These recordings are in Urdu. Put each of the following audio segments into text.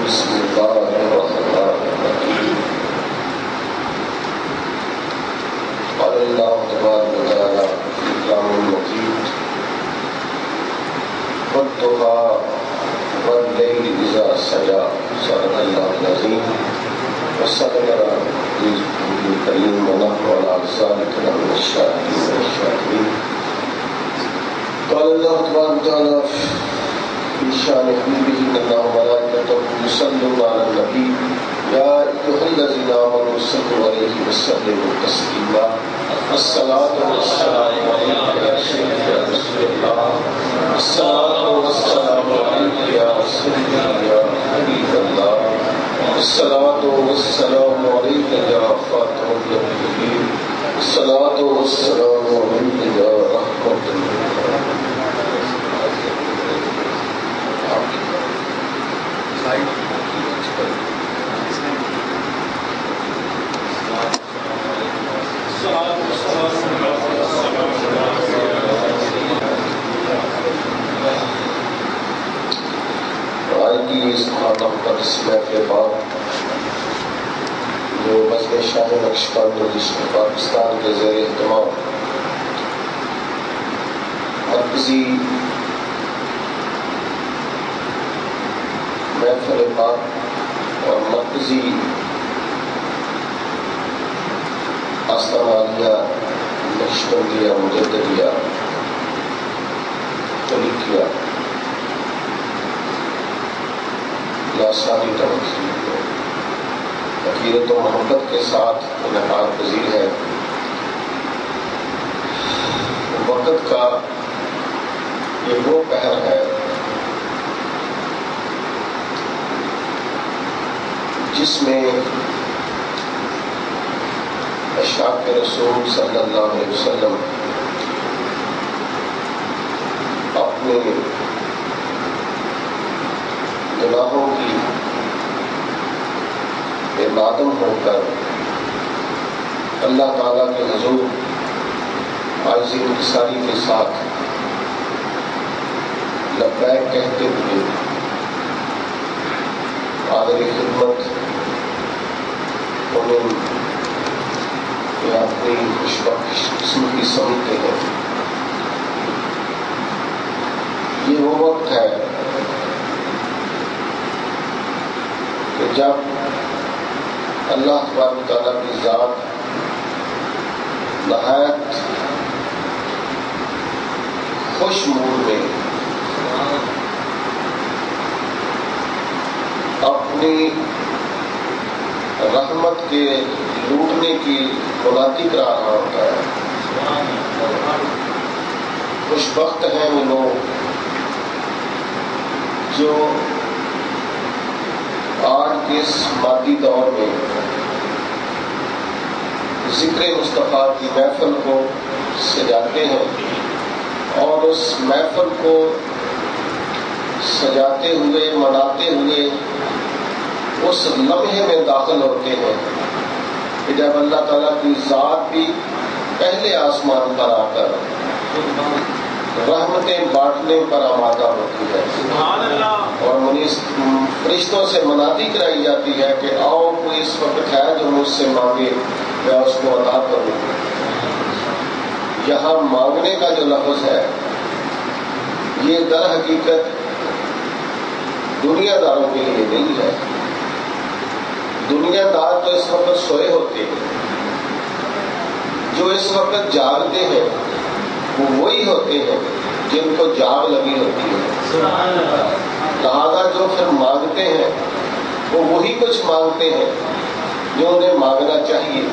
بسم الله الرحمن الرحيم قال الله تبارك وتعالى في كلام المجيد والضحى والليل إذا سجى صدق الله العظيم وصدق رسوله الكريم ونحن على ذلك من الشاهدين والشاكرين قال الله تبارك وتعالى في شان حبيبه إن الله وملائكته يصلون على النبي يا أيها الذين آمنوا صلوا عليه وسلموا تسليما الصلاة والسلام عليك يا سيدي يا رسول الله الصلاة والسلام عليك يا سيدي يا حبيب الله الصلاة والسلام عليك يا خاتم النبيين الصلاة والسلام عليك يا رحمة الله. آج کی اس مقدس محفل بعد جو بزم شاہ نقشبند رجسٹر پاکستان کے زیر اہتمام مرکزی محفل پاک اور مرکزی آستانہ عالیہ نقشبندیہ مجددیہ طریقیہ لاسانی توقیر عقیدت و محبت کے ساتھ انعقاد پذیر ہے. وقت کا یہ وہ پہر ہے جس میں اشاق رسول صلی اللہ علیہ وسلم اپنے گناہوں کی بے نادم ہو کر اللہ تعالیٰ کے حضور عاجزی انکساری کے ساتھ لبیک کہتے ہوئے حاضر خدمت انہیں اپنی خوش قسمتی سمجھتے ہیں. یہ وہ وقت ہے کہ جب اللہ تبارک تعالیٰ کی ذات نہایت خوش مود میں اپنی رحمت کے لوٹنے کی منادی کرا رہا ہوتا ہے. خوش بخت ہیں وہ لوگ جو آج کے اس مادی دور میں ذکر مصطفیٰ کی محفل کو سجاتے ہیں اور اس محفل کو سجاتے ہوئے مناتے ہوئے اس لمحے میں داخل ہوتے ہیں کہ جب اللہ تعالیٰ کی ذات بھی پہلے آسمان پر آ کر رحمتیں بانٹنے پر آمادہ ہوتی ہے اور فرشتوں سے منادی کرائی جاتی ہے کہ آؤ کوئی اس وقت ہے جو مجھ سے مانگے میں اس کو عطا کروں. یہاں مانگنے کا جو لفظ ہے یہ در حقیقت دنیا داروں کے لیے نہیں ہے. دنیا دار تو اس وقت سوئے ہوتے ہیں، جو اس وقت جاگتے ہیں وہ وہی ہوتے ہیں جن کو جاگ لگی ہوتی ہے. لہذا جو پھر مانگتے ہیں وہ وہی کچھ مانگتے ہیں جو انہیں مانگنا چاہیے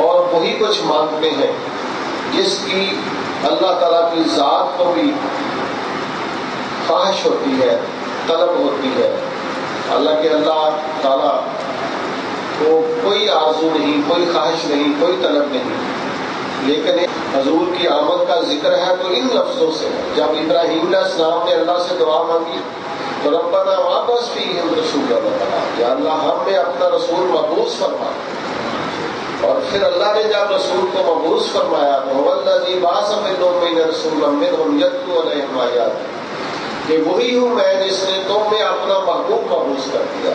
اور وہی کچھ مانگتے ہیں جس کی اللہ تعالیٰ کی ذات کو بھی خواہش ہوتی ہے، طلب ہوتی ہے. حالانکہ اللہ تعالیٰ کو کوئی آرزو نہیں، کوئی خواہش نہیں، کوئی طلب نہیں، لیکن حضور کی آمد کا ذکر ہے تو ان لفظوں سے. جب ابراہیم علیہ السلام نے اللہ سے دعا مانگی تو ربنا وابعث فیہم رسولا منهم، یا اللہ ہم میں اپنا رسول مبعوث فرما. اور پھر اللہ نے جب رسول کو مبعوث فرمایا تو هو الذی بعث فی الامین رسولا منهم یتلو علیہم آیاتہ، کہ وہی ہوں میں جس نے تم میں اپنا محبوب مبعوث کر دیا۔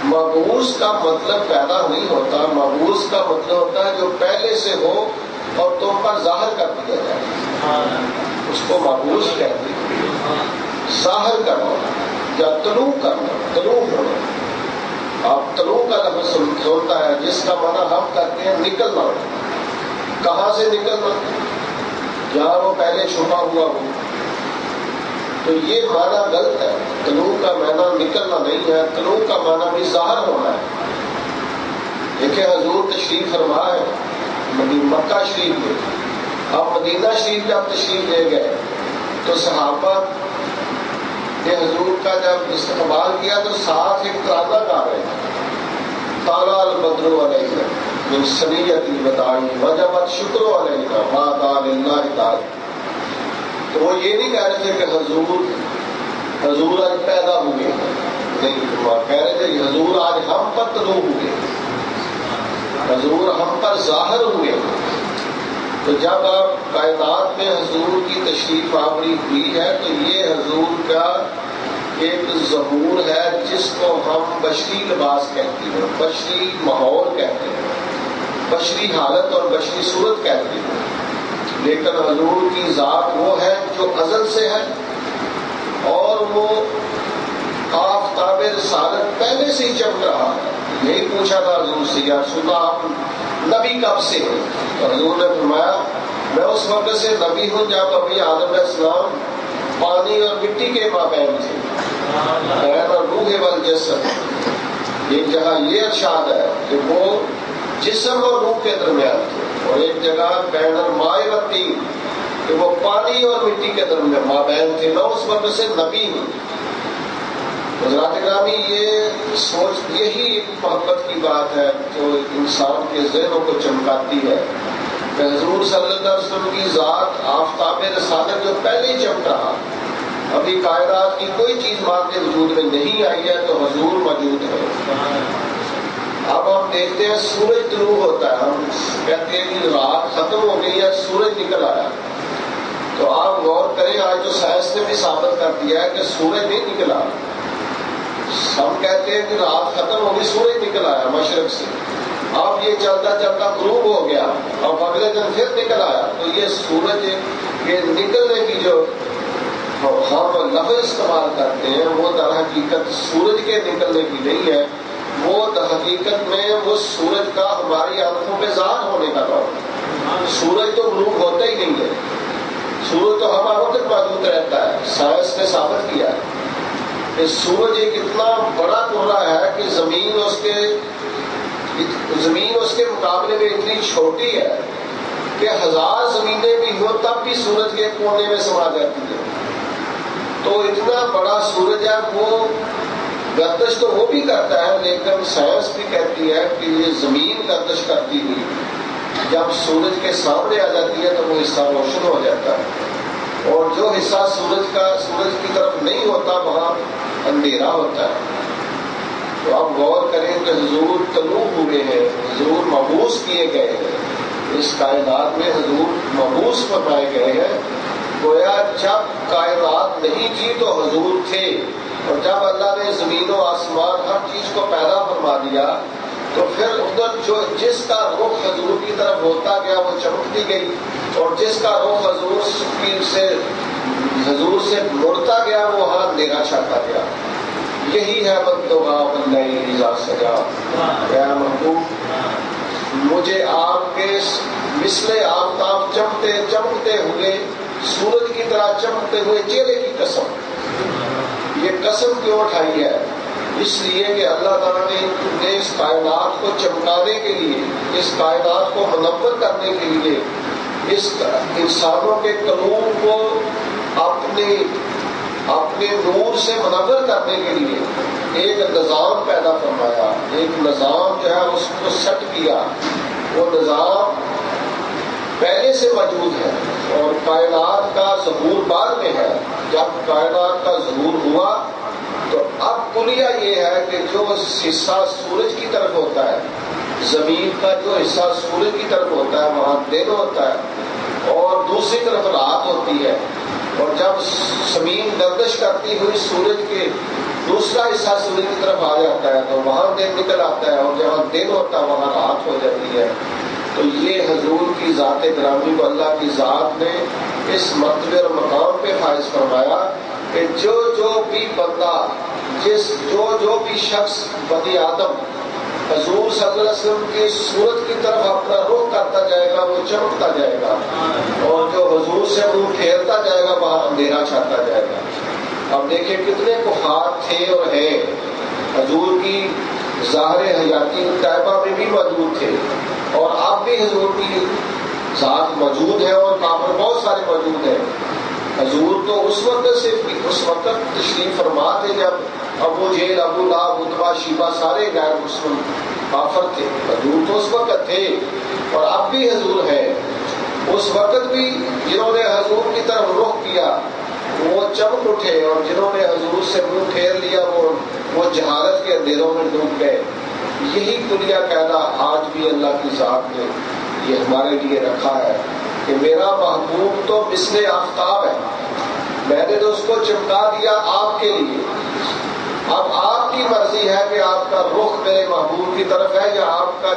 مبعوث کا مطلب پیدا نہیں ہوتا، مبعوث کا مطلب ہوتا ہے جو پہلے سے ہو اور تم پر ظاہر کر دیا جائے، اس کو مبعوث کہتے ہیں۔ ظاہر کرنا یا طلوع کرنا، طلوع ہونا۔ آپ طلوع کا لفظ سنتا ہے جس کا معنی ہم کرتے ہیں نکلنا۔ کہاں سے نکلنا؟ جہاں وہ پہلے چھپا ہوا ہو۔ تو یہ معنی غلط ہے۔ طلوع کا معنی نکلنا نہیں ہے، طلوع کا معنی بھی ظاہر ہونا ہے۔ دیکھیں حضور تشریف فرما ہے مکہ شریف میں، اب مدینہ شریف جب تشریف لے گئے تو صحابہ نے حضور کا جب استقبال کیا تو ساتھ ایک ترانہ گا رہے ہیں، طلع البدر علینا من ثنیۃ الوداع وجبت شکر علینا ما دعا للہ تعالی۔ تو وہ یہ نہیں کہہ رہے تھے کہ حضور آج پیدا ہوئے، نہیں، وہ کہہ رہے تھے کہ حضور آج ہم پر طلوع ہوئے، حضور ہم پر ظاہر ہوئے۔ تو جب آپ کائنات میں حضور کی تشریف آوری ہوئی ہے تو یہ حضور کا ایک ظہور ہے جس کو ہم بشری لباس کہتے ہیں، بشری ماحول کہتے ہیں، بشری حالت اور بشری صورت کہتے ہیں۔ لیکن حضور کی ذات وہ ہے جو ازل سے ہے، اور وہ آفتاب رسالت پہلے سے ہی چمک رہا ہے۔ یہی پوچھا تھا حضور سے، یا رسول اللہ آپ نبی کب سے ہیں؟ تو حضور نے فرمایا میں اس وقت سے نبی ہوں جب ابھی آدم علیہ السلام پانی اور مٹی کے مابین تھے، بین اور روح والجسد۔ ایک جگہ یہ ارشاد ہے کہ وہ جسم اور روح کے درمیان تھے، اور ایک جگہ بین الماء والطین کہ وہ پانی اور مٹی کے درمیان مابین تھے، میں اس وقت سے نبی ہوں۔ حضرات گرامی، یہ سوچ یہی ایک محبت کی بات ہے جو انسان کے ذہنوں کو چمکاتی ہے کہ حضور صلی اللہ علیہ وسلم کی ذات آفتاب رسالت جو پہلے ہی چمک رہا، ابھی کائنات کی کوئی چیز ماں کے وجود میں نہیں آئی ہے تو حضور موجود ہے۔ اب ہم دیکھتے ہیں سورج طلوع ہوتا ہے، ہم کہتے ہیں کہ رات ختم ہو گئی ہے، سورج نکل آیا۔ تو آپ غور کریں، آج تو سائنس نے بھی ثابت کر دیا ہے کہ سورج نہیں نکلا۔ ہم کہتے ہیں کہ رات ختم ہو گئی، سورج نکل آیا مشرق سے، اب یہ چلتا چلتا غروب ہو گیا اور اگلے دن پھر نکل آیا۔ تو یہ سورج یہ نکلنے کی جو ہم لفظ استعمال کرتے ہیں وہ در حقیقت سورج کے نکلنے کی نہیں ہے، وہ در حقیقت میں وہ سورج کا ہماری آنکھوں پہ ظاہر ہونے کا نام۔ سورج تو غروب ہوتا ہی نہیں ہے، سورج تو ہمارا وقت موجود رہتا ہے۔ سائنس نے ثابت کیا ہے کہ سورج ایک اتنا بڑا کرہ ہے کہ زمین اس کے مقابلے میں اتنی چھوٹی ہے کہ 1000 زمینیں بھی ہوں تب بھی سورج کے کونے میں سما جاتی ہے۔ تو اتنا بڑا سورج ہے، وہ گردش تو وہ بھی کرتا ہے، لیکن سائنس بھی کہتی ہے کہ یہ زمین گردش کرتی ہوئی جب سورج کے سامنے آ جاتی ہے تو وہ حصہ روشن ہو جاتا ہے، اور جو حصہ سورج کی طرف نہیں ہوتا وہاں اندھیرا ہوتا ہے۔ تو آپ غور کریں کہ حضور طلوع ہوئے ہیں، حضور مبعوث کیے گئے ہیں، اس کائنات میں حضور مبعوث فرمائے گئے ہیں۔ گویا جب کائنات نہیں تھی تو حضور تھے، اور جب اللہ نے زمین و آسمان ہر چیز کو پیدا فرما دیا تو پھر ادھر جس کا رخ حضور کی طرف ہوتا گیا وہ چمکتی گئی، اور جس کا رخ حضور سے مڑتا گیا وہ وہاں اندھیرا چھاتا گیا۔ یہی ہے بندگاہ واللیل اذا سجا، اے محبوب مجھے آپ کے مثل آفتاب چمکتے ہوئے سورج کی طرح چمکتے ہوئے چہرے کی قسم۔ یہ قسم کیوں اٹھائی ہے؟ اس لیے کہ اللہ تعالیٰ نے اس کائنات کو چمکانے کے لیے، اس کائنات کو منور کرنے کے لیے، اس انسانوں کے قلوب کو اپنے نور سے منور کرنے کے لیے ایک نظام پیدا فرمایا، ایک نظام جو ہے اس کو سیٹ کیا۔ وہ نظام پہلے سے موجود ہے اور کائنات کا ظہور بعد میں ہے۔ جب کائنات کا ظہور ہوا تو اب کلیہ یہ ہے کہ جو حصہ سورج کی طرف ہوتا ہے، زمین کا جو حصہ سورج کی طرف ہوتا ہے وہاں دن ہوتا ہے، اور دوسری طرف رات ہوتی ہے، اور جب زمین گردش کرتی ہوئی سورج کے دوسرا حصہ سورج کی طرف آ جاتا ہے تو وہاں دن نکل آتا ہے، اور جہاں دن ہوتا ہے وہاں رات ہو جاتی ہے۔ تو یہ حضور کی ذات گرامی کو اللہ کی ذات نے اس مرتبے اور مقام پہ فائز فرمایا کہ جو بھی بندہ، جو بھی شخص بنی آدم حضور صلی اللہ علیہ وسلم کی صورت کی طرف اپنا رخ کرتا جائے گا وہ چمکتا جائے گا، اور جو حضور سے منہ پھیرتا جائے گا وہاں اندھیرا چھاتا جائے گا۔ اب دیکھیں کتنے کفار تھے اور ہیں، حضور کی ظاہر حیاتی طیبہ میں بھی موجود تھے، اور اب بھی حضور کی ذات موجود ہے، اور کافر بہت سارے موجود ہیں۔ حضور تو اس وقت تشریف فرما تھے جب ابو جہل، ابو لہب، عتبہ، شیبہ سارے غیر مسلم کافر تھے۔ حضور تو اس وقت تھے، اور اب بھی حضور ہے۔ اس وقت بھی جنہوں نے حضور کی طرف رخ کیا وہ چمک اٹھے، اور جنہوں نے حضور سے منہ پھیر لیا وہ جہالت کے اندھیروں میں ڈوب گئے۔ یہی کلیہ قاعدہ آج بھی اللہ کی ذات نے یہ ہمارے لیے رکھا ہے کہ میرا محبوب تو مثل آفتاب ہے، میں نے تو اس کو چمکا دیا آپ کے لیے۔ اب آپ کی مرضی ہے کہ آپ کا رخ میرے محبوب کی طرف ہے یا آپ کا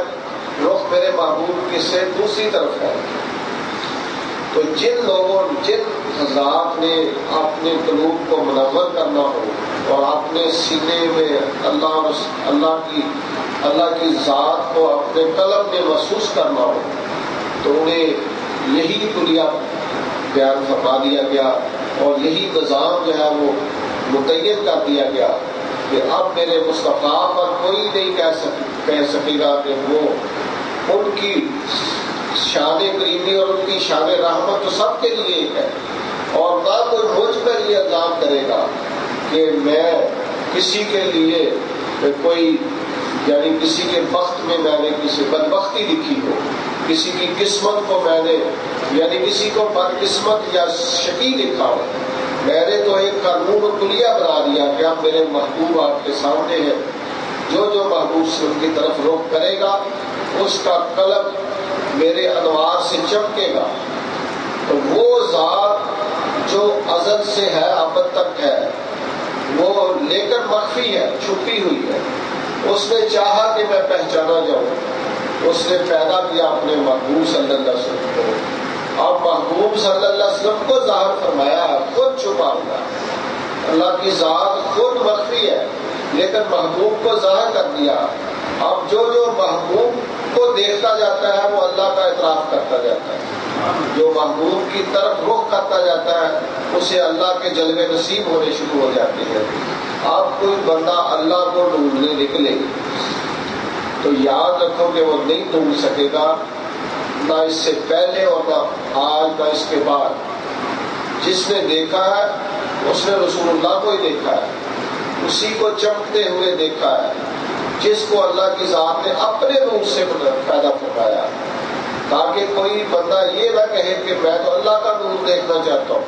رخ میرے محبوب کی سے دوسری طرف ہے۔ تو جن حضرات نے اپنے قلوب کو منور کرنا ہو اور اپنے سینے میں اللہ کی ذات کو اپنے قلب میں محسوس کرنا ہو تو انہیں یہی کلیہ بیان فرما دیا گیا، اور یہی نظام جو ہے وہ متعین کر دیا گیا کہ اب میرے مصطفیٰ پر کوئی نہیں کہہ سکے گا کہ وہ ان کی شان کریمی اور ان کی شان رحمت تو سب کے لیے ہے، اور نہ کوئی مجھ پر یہ الزام کرے گا کہ میں کسی کے لیے کوئی یعنی کسی کے بخت میں نے کسی بدبختی لکھی ہو، کسی کی قسمت کو میں نے یعنی کسی کو بدقسمت یا شقی لکھا ہو۔ میں نے تو ایک قانون کلیہ بنا دیا کہ اب میرے محبوب آپ کے سامنے ہے، جو محبوب سے ان کی طرف رخ کرے گا اس کا قلب میرے انوار سے چمکے گا۔ تو وہ ذات جو ازل سے ہے ابد تک ہے، وہ لیکن مخفی ہے، چھپی ہوئی ہے، اس نے چاہا کہ میں پہچانا جاؤں، اس نے پیدا کیا اپنے محبوب صلی اللہ علیہ وسلم کو، اور محبوب صلی اللہ علیہ وسلم کو ظاہر فرمایا، خود چھپا ہوا۔ اللہ کی ذات خود مخفی ہے لیکن محبوب کو ظاہر کر دیا۔ اب جو محبوب کو دیکھتا جاتا ہے وہ اللہ کا اعتراف کرتا جاتا ہے، جو محبوب کی طرف رخ کرتا جاتا ہے اسے اللہ کے جلوے نصیب ہونے شروع ہو جاتے ہیں۔ اب کوئی بندہ اللہ کو ڈھونڈنے نکلے تو یاد رکھو کہ وہ نہیں ڈھونڈ سکے گا، نہ اس سے پہلے اور نہ آج نہ اس کے بعد۔ جس نے دیکھا ہے اس نے رسول اللہ کو ہی دیکھا ہے، اسی کو چمکتے ہوئے دیکھا ہے جس کو اللہ کی ذات نے اپنے نور سے پیدا فرمایا، تاکہ کوئی بندہ یہ نہ کہے کہ میں تو اللہ کا نور دیکھنا چاہتا ہوں،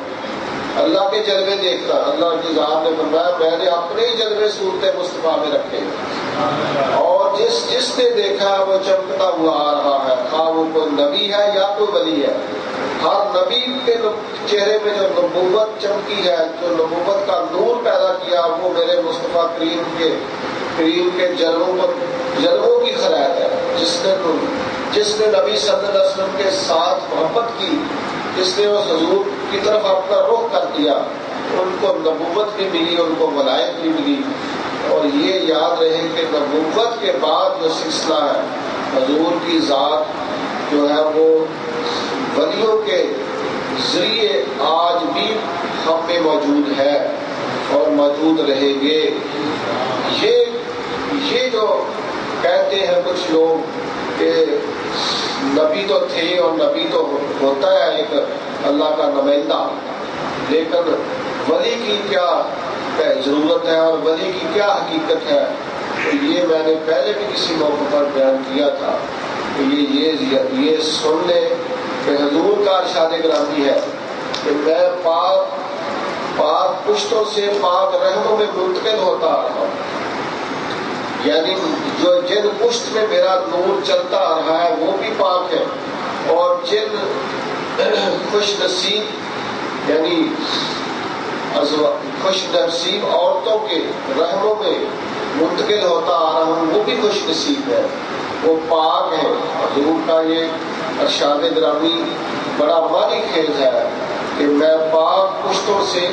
اللہ کے جلوے دیکھتا۔ اللہ کی ذات نے فرمایا میں نے اپنے ہی جلوے صورت مصطفیٰ میں رکھے، اور جس نے دیکھا وہ چمکتا ہوا آ رہا ہے، خواہ وہ کوئی نبی ہے یا کوئی ولی ہے۔ ہر نبی کے چہرے میں جو نبوت چمکی ہے، جو نبوت کا نور پیدا کیا، وہ میرے مصطفیٰ کریم کے جلووں کی خرائط ہے۔ جس نے نبی صلی اللہ علیہ وسلم کے ساتھ محبت کی، جس نے اس حضور کی طرف اپنا رخ کر دیا، ان کو نبوت بھی ملی، ان کو ولایت بھی ملی۔ اور یہ یاد رہے کہ نبوت کے بعد جو سلسلہ ہے، حضور کی ذات جو ہے وہ ولیوں کے ذریعے آج بھی ہم میں موجود ہے اور موجود رہیں گے۔ یہ جو کہتے ہیں کچھ لوگ کہ نبی تو تھے اور نبی تو ہوتا ہے ایک اللہ کا نمائندہ، لیکن ولی کی کیا ضرورت ہے اور ولی کی کیا حقیقت ہے، یہ میں نے پہلے بھی کسی موقع پر بیان کیا تھا کہ یہ سن لیں کہ حضور کا ارشاد گرامی ہے کہ میں پاک پشتوں سے پاک رحموں میں منتقل ہوتا آ رہا ہوں، یعنی جن پشت میں میرا نور چلتا آ رہا ہے وہ بھی پاک ہے، اور جن خوش نصیب یعنی خوش نصیب عورتوں کے رحموں میں منتقل ہوتا آ رہا ہوں، وہ بھی خوش نصیب ہے، وہ پاک ہے۔ حضور کا یہ ارشاد گرامی بڑا معنی خیز ہے کہ میں پاک پشتوں سے،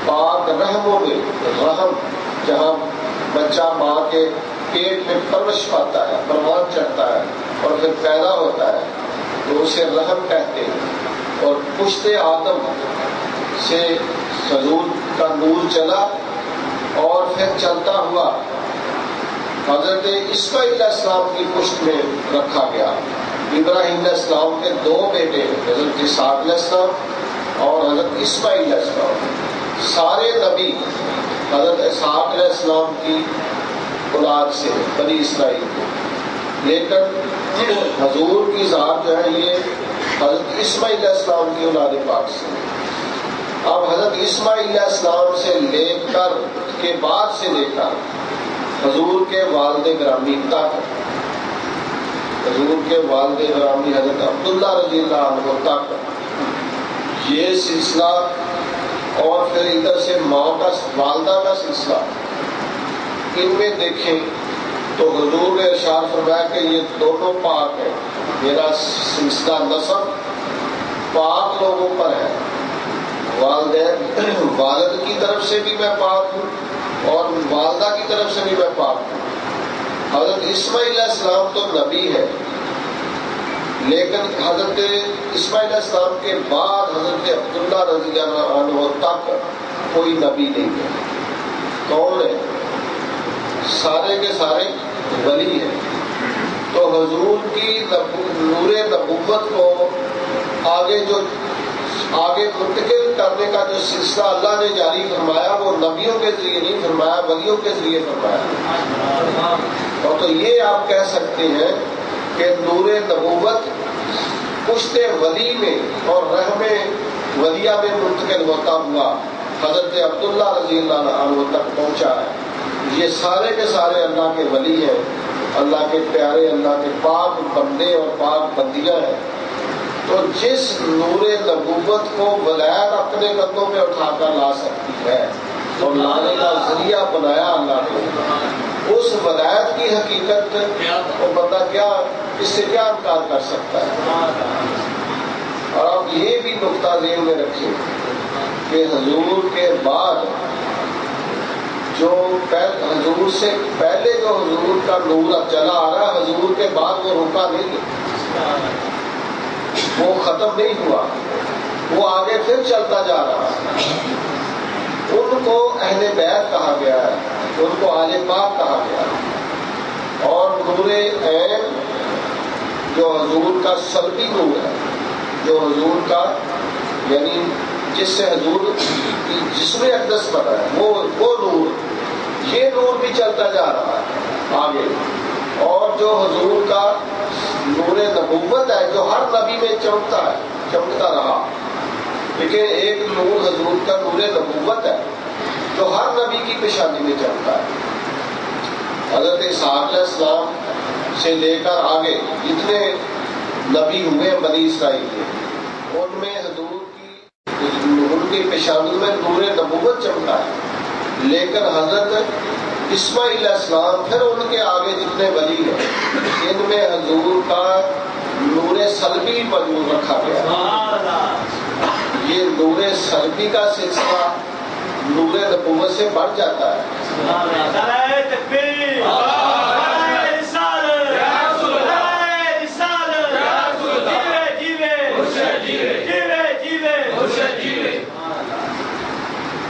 پاک رحموں میں، رحم جہاں بچہ ماں کے پیٹ میں پرورش پاتا ہے، پروان چڑھتا ہے اور پھر پیدا ہوتا ہے تو اسے رحم کہتے ہیں۔ اور پشت آدم سے حضور کا نور چلا اور پھر چلتا ہوا حضرت اسماعیل علیہ السلام کی پشت میں رکھا گیا۔ ابراہیم علیہ السلام کے دو بیٹے حضرت اسحاق علیہ السلام اور حضرت اسماعیل علیہ السلام، سارے نبی حضرت اسحاق علیہ السلام کی اولاد سے، بنی اسرائیل کو، لیکن حضور کی ذات جو ہے یہ حضرت اسماعیل علیہ السلام کی اولاد پاک سے۔ اب حضرت اسماعیل علیہ السلام سے لے کر کے بعد سے لے کر حضور کے والد گرامی تک، حضور کے والد گرامی حضرت عبداللہ رضی اللہ عنہ تک یہ سلسلہ، اور پھر ادھر سے ماں کا، والدہ کا سلسلہ، ان میں دیکھیں تو حضور نے ارشاد فرمایا کہ یہ دونوں پاک ہیں، میرا سلسلہ نسب پاک لوگوں پر ہے، والدین، والد کی طرف سے بھی میں پاک ہوں اور والدہ کی طرف سے بھی میں پاک ہوں۔ حضرت اسماعیل علیہ السلام تو نبی ہے، لیکن حضرت اسماعیل علیہ السلام کے بعد حضرت عبداللہ رضی اللہ عنہ تک کوئی نبی نہیں ہے۔ کون ہے؟ سارے کے سارے ولی ہیں۔ تو حضور کی نور نبوت کو آگے منتقل کرنے کا جو سلسلہ اللہ نے جاری فرمایا وہ نبیوں کے ذریعے نہیں فرمایا، ولیوں کے ذریعے فرمایا۔ اور تو یہ آپ کہہ سکتے ہیں کہ نور نبوت پشت ولی میں اور رحم ولیہ میں منتقل ہوتا ہوا حضرت عبداللہ رضی اللہ عنہ تک پہنچا ہے۔ یہ سارے کے سارے اللہ کے ولی ہیں، اللہ کے پیارے، اللہ کے پاک بندے اور پاک بندیاں ہیں۔ تو جس نور نبوت کو ولایت اپنے قدموں پہ اٹھا کر لا سکتی ہے اور لانے کا ذریعہ بنایا اللہ نے، اس ولایت کی حقیقت وہ بندہ کیا، اس سے کیا انکار کر سکتا ہے؟ اور آپ یہ بھی نقطہ ذہن میں رکھیں کہ حضور کے بعد جو حضور سے پہلے جو حضور کا نور چلا آ رہا ہے، حضور کے بعد وہ رکا نہیں ہے، وہ ختم نہیں ہوا، وہ آگے پھر چلتا جا رہا ہے۔ ان کو اہل بیت کہا گیا ہے، ان کو آل پاک کہا گیا ہے۔ اور نور عین جو حضور کا سلبی نور ہے، جو حضور کا یعنی جس سے حضور کی جسم اقدس بنا ہے، وہ نور، یہ نور بھی چلتا جا رہا ہے آگے۔ اور جو حضور کا نور نبوت ہے جو ہر نبی میں چمکتا رہا، لیکن ایک نور حضور کا نور نبوت ہے جو ہر نبی کی پیشانی میں چمکتا ہے۔ حضرت اسحاق علیہ السلام سے لے کر آگے جتنے نبی ہوئے بنی اسرائیل کے، ان میں حضور ان کی پیشانی میں نور نبوت چمکا ہے، لیکن حضرت اسماعیل علیہ السلام پھر ان کے آگے جتنے ولی ہیں ان میں حضور کا نور سلبی موجود رکھا گیا۔ یہ نور سلبی کا سلسلہ نور نبوت سے بڑھ جاتا ہے۔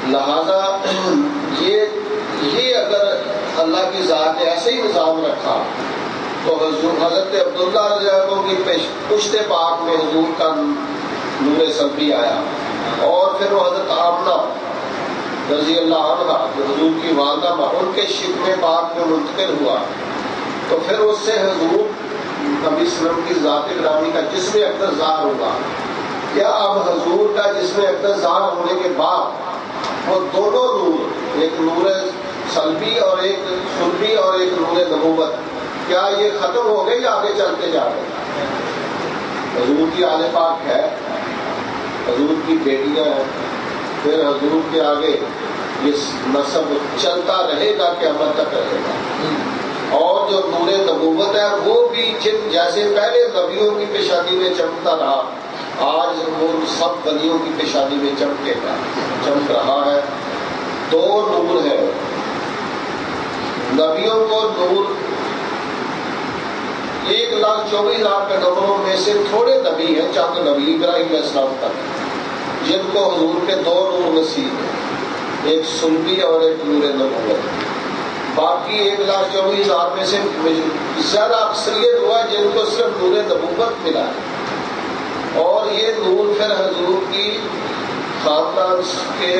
لہذا یہ اگر اللہ کی ذات نے ایسے ہی نظام رکھا تو حضرت عبداللہ رضی اللہ عنہ کی پشت پاک میں حضور کا نور سلبی آیا، اور پھر وہ حضرت آمنہ رضی اللہ عنہ جو حضور کی والدہ ان کے شکم پاک میں منتقل ہوا، تو پھر اس سے حضور نبی صلی اللہ علیہ وسلم کی ذات گرامی کا جسم اقدس ظاہر ہوگا۔ کیا اب حضور کا جسم اقدس ظاہر ہونے کے بعد وہ دونوں نور، ایک نور سلبی اور ایک سلبی اور ایک نور نبوت، کیا یہ ختم ہو گئے یا آگے چلتے جا رہے ہیں؟ حضور کی آل پاک ہے، حضور کی بیٹیاں ہیں، پھر حضور کے آگے یہ نسب چلتا رہے گا، قیامت تک رہے گا۔ اور جو نور نبوت ہے وہ بھی جیسے پہلے نبیوں کی پیشانی میں چمکتا رہا، آج وہ سب ولیوں کی پیشانی میں چمکے گا، چمک رہا ہے۔ دو نور ہے، نبیوں کو نور 1,24,000 کے نمبروں میں سے تھوڑے نبی ہیں، چند نبی ابراہیم علیہ السلام تک، جن کو حضور کے 2 نور نصیب ہیں، ایک سلبی اور ایک نور نبوت۔ باقی 1,24,000 میں سے زیادہ اکثریت ہوا جن کو صرف نور نبوت ملا ہے، اور یہ نور پھر حضور کی خاندان کے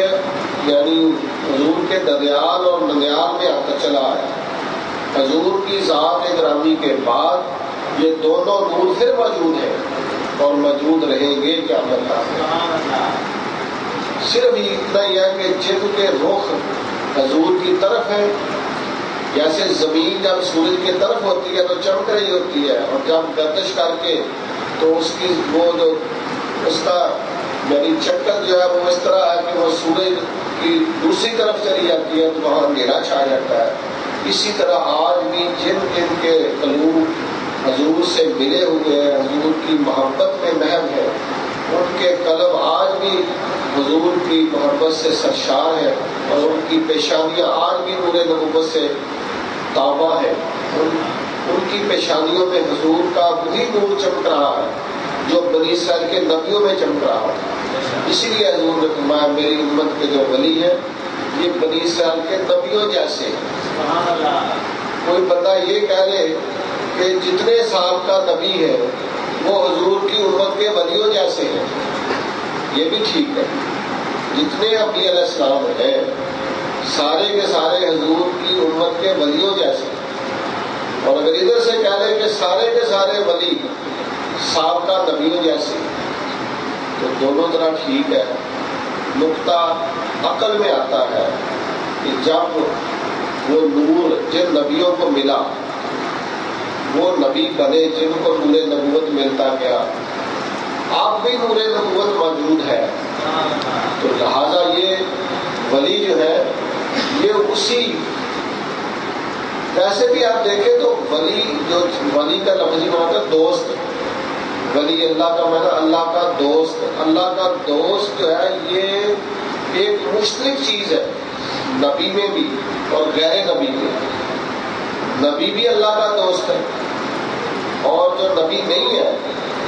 یعنی حضور کے ددیال اور ننیال میں آتا چلا ہے۔ حضور کی ذات گرامی کے بعد یہ دونوں نور پھر موجود ہیں اور موجود رہیں گے قیامت تک۔ صرف اتنا ہی ہے کہ جن کے رخ حضور کی طرف ہے، جیسے زمین جب سورج کی طرف ہوتی ہے تو چمک رہی ہوتی ہے، اور جب گردش کر کے تو اس کی وہ جو اس کا یعنی چکر جو ہے وہ اس طرح ہے کہ وہ سورج کی دوسری طرف چلی جاتی ہے تو وہاں اندھیرا چھا جاتا ہے۔ اسی طرح آج بھی جن کے قلوب حضور سے ملے ہوئے ہیں، حضور کی محبت میں محو ہے، ان کے قلب آج بھی حضور کی محبت سے سرشار ہے، اور ان کی پیشانیاں آج بھی نور نبوت سے تابع ہے۔ ان کی پیشانیوں میں حضور کا وہی نور چمک رہا ہے جو بنی اسرائیل کے نبیوں میں چمک رہا ہے۔ اسی لیے حضور نے فرمایا میری امت کے جو ولی ہے یہ بنی اسرائیل کے نبیوں جیسے ہیں۔ کوئی بندہ یہ کہہ لے کہ جتنے سال کا نبی ہے وہ حضور کی امت کے ولیوں جیسے ہیں، یہ بھی ٹھیک ہے۔ جتنے انبیاء علیہ السلام ہیں سارے کے سارے حضور کی امت کے ولیوں جیسے ہیں، اور اگر ادھر سے کہہ لے کہ سارے کے سارے ولی سابقہ نبیوں جیسے، تو دونوں طرح ٹھیک ہے۔ نقطہ عقل میں آتا ہے کہ جب وہ نور جن نبیوں کو ملا وہ نبی بنے جن کو نور نبوت ملتا گیا، اب بھی نور نبوت موجود ہے، تو لہذا یہ ولی جو ہے یہ اسی ویسے بھی آپ دیکھیں تو ولی جو ولی کا لفظی معنی ہے دوست، ولی اللہ کا معنی اللہ کا دوست۔ اللہ کا دوست جو ہے یہ ایک مشترک چیز ہے نبی میں بھی اور غیر نبی میں۔ نبی بھی اللہ کا دوست ہے، اور جو نبی نہیں ہے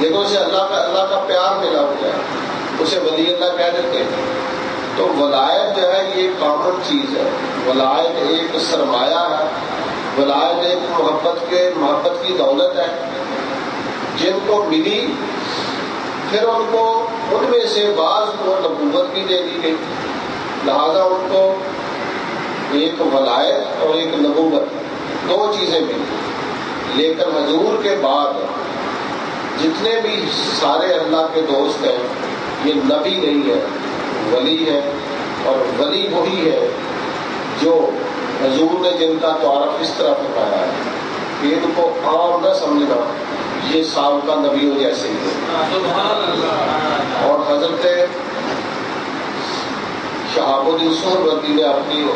لیکن اسے اللہ کا پیار ملا ہوا ہے اسے ولی اللہ کہہ دیتے ہیں۔ تو ولایت جو ہے یہ کامن چیز ہے، ولایت ایک سرمایہ ہے، ولایت ایک محبت کی دولت ہے۔ جن کو ملی پھر ان کو ان میں سے بعض کو نبوت بھی دے دی گئی، لہذا ان کو ایک ولایت اور ایک نبوت دو چیزیں ملی۔ لیکن حضور کے بعد جتنے بھی سارے اللہ کے دوست ہیں یہ نبی نہیں ہے، ولی ہے، اور ولی وہی ہے جو حضور نے جن کا تعارف اس طرح فرمایا ہے کہ ان کو عام نہ سمجھنا، یہ سابقہ نبیوں جیسے ہی ہے۔ اور حضرت شہاب الدین سہروردی نے اپنی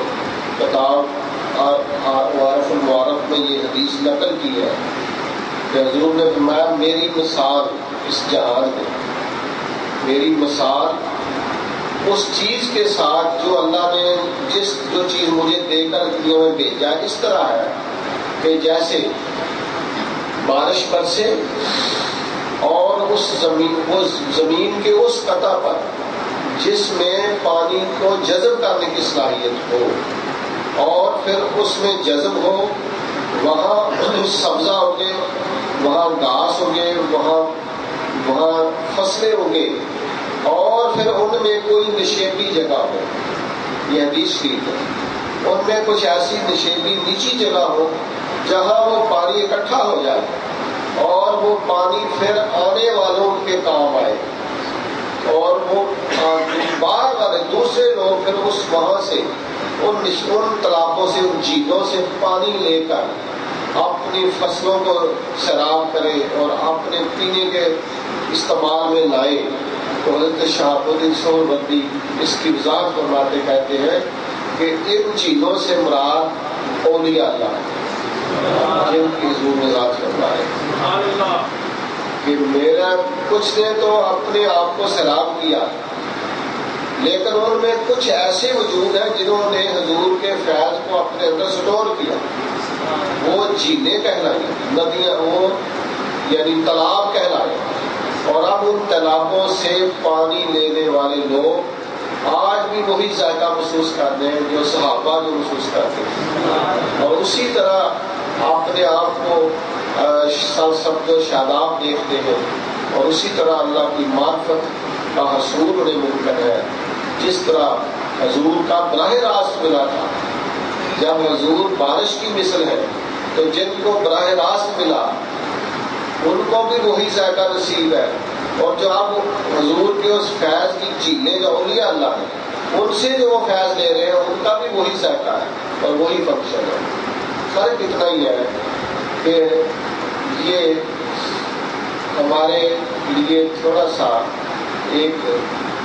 کتاب عارف المعارف میں یہ حدیث نقل کی ہے کہ حضور نے فرمایا میری مثال اس جہان میں، میری مثال اس چیز کے ساتھ جو اللہ نے جو چیز مجھے دے کر دنیا میں بھیجا ہے اس طرح ہے کہ جیسے بارش برسے اور اس زمین کے اس قطع پر جس میں پانی کو جذب کرنے کی صلاحیت ہو، اور پھر اس میں جذب ہو، وہاں سبزہ ہوگے، وہاں گھاس ہوگے، وہاں فصلیں ہوگے، اور پھر ان میں کوئی نشیبی جگہ ہو، یہ حدیث شریف ہے، ان میں کچھ ایسی نشیبی نیچی جگہ ہو جہاں وہ پانی اکٹھا ہو جائے اور وہ پانی پھر آنے والوں کے کام آئے، اور وہ بعد والے دوسرے لوگ پھر اس وہاں سے ان تالابوں سے ان جھیلوں سے پانی لے کر اپنی فصلوں کو سیراب کرے اور اپنے پینے کے استعمال میں لائے۔ تو حضرت شہاب الدین سہروردی اس کی وضاحت فرماتے کہتے ہیں کہ ان چیزوں سے مراد اولیاء اللہ ہے جن کی حضور نے ذات فرمائے کہ میرا کچھ نے تو اپنے آپ کو سیراب کیا، لیکن ان میں کچھ ایسے وجود ہیں جنہوں نے حضور کے فیض کو اپنے اندر سٹور کیا، وہ جھیلیں کہلائیں، ندیاں، وہ یعنی تالاب کہلائے، اور اب ان تالابوں سے پانی لینے والے لوگ آج بھی وہی ذائقہ محسوس کرتے ہیں جو صحابہ جو محسوس کرتے ہیں، اور اسی طرح اپنے آپ کو سب جو شاداب دیکھتے ہیں، اور اسی طرح اللہ کی معرفت کا حصول انہیں ممکن ہے جس طرح حضور کا براہ راست ملا تھا۔ جب حضور بارش کی مثل ہے تو جن کو براہ راست ملا ان کو بھی وہی ذائقہ نصیب ہے، اور جو اب حضور کے اس فیض کی جھیلیں جو اولیاء اللہ ہیں ان سے جو وہ فیض لے رہے ہیں ان کا بھی وہی ذائقہ ہے اور وہی فنکشن ہے۔ فرق اتنا ہی ہے کہ یہ ہمارے لیے تھوڑا سا ایک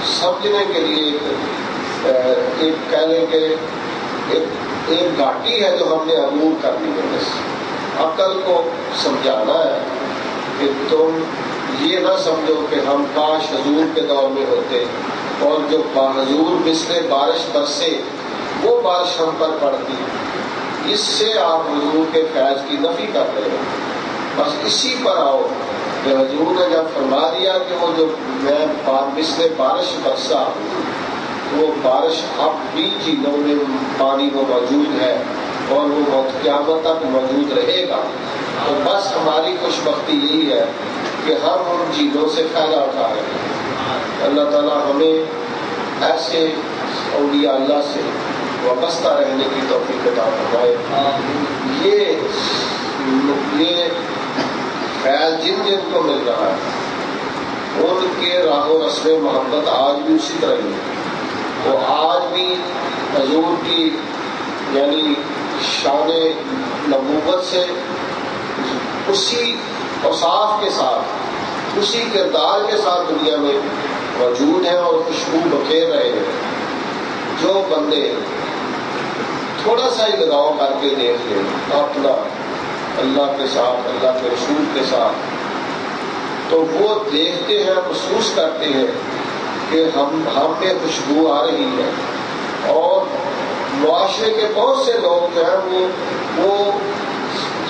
سمجھنے کے لیے ایک کہہ لیں کہ ایک گھاٹی ہے جو ہم نے عبور کرنی ہے، بس عقل کو سمجھانا ہے کہ تم یہ نہ سمجھو کہ ہم کاش حضور کے دور میں ہوتے اور جو حضور مثل بارش برسے وہ بارش ہم پر پڑتی، اس سے آپ حضور کے فیض کی نفی کر رہے ہو۔ بس اسی پر آؤ کہ حضور نے جب فرما دیا کہ وہ جو میں مثل بارش برسا، وہ بارش اب بھی جھیلوں میں پانی وہ موجود ہے اور وہ قیامت تک موجود رہے گا، تو بس ہماری خوش بختی یہی ہے کہ ہم ان جھیلوں سے فائدہ اٹھا رہے ہیں۔ اللہ تعالیٰ ہمیں ایسے اولیاء اللہ سے وابستہ رہنے کی توفیق عطا فرمائے۔ یہ فیض جن جن کو مل رہا ہے ان کے راہ و رسم محبت آج بھی اسی طرح ہی ہے، وہ آج بھی حضور کی یعنی شان نبوت سے اسی اوصاف کے ساتھ اسی کردار کے ساتھ دنیا میں موجود ہیں اور خوشبو بکھیر رہے ہیں۔ جو بندے تھوڑا سا ہی لگاؤ کر کے دیکھ لیں اپنا اللہ کے ساتھ، اللہ کے رسول کے ساتھ، تو وہ دیکھتے ہیں، محسوس کرتے ہیں کہ ہم میں خوشبو آ رہی ہے، اور معاشرے کے بہت سے لوگ جو ہیں وہ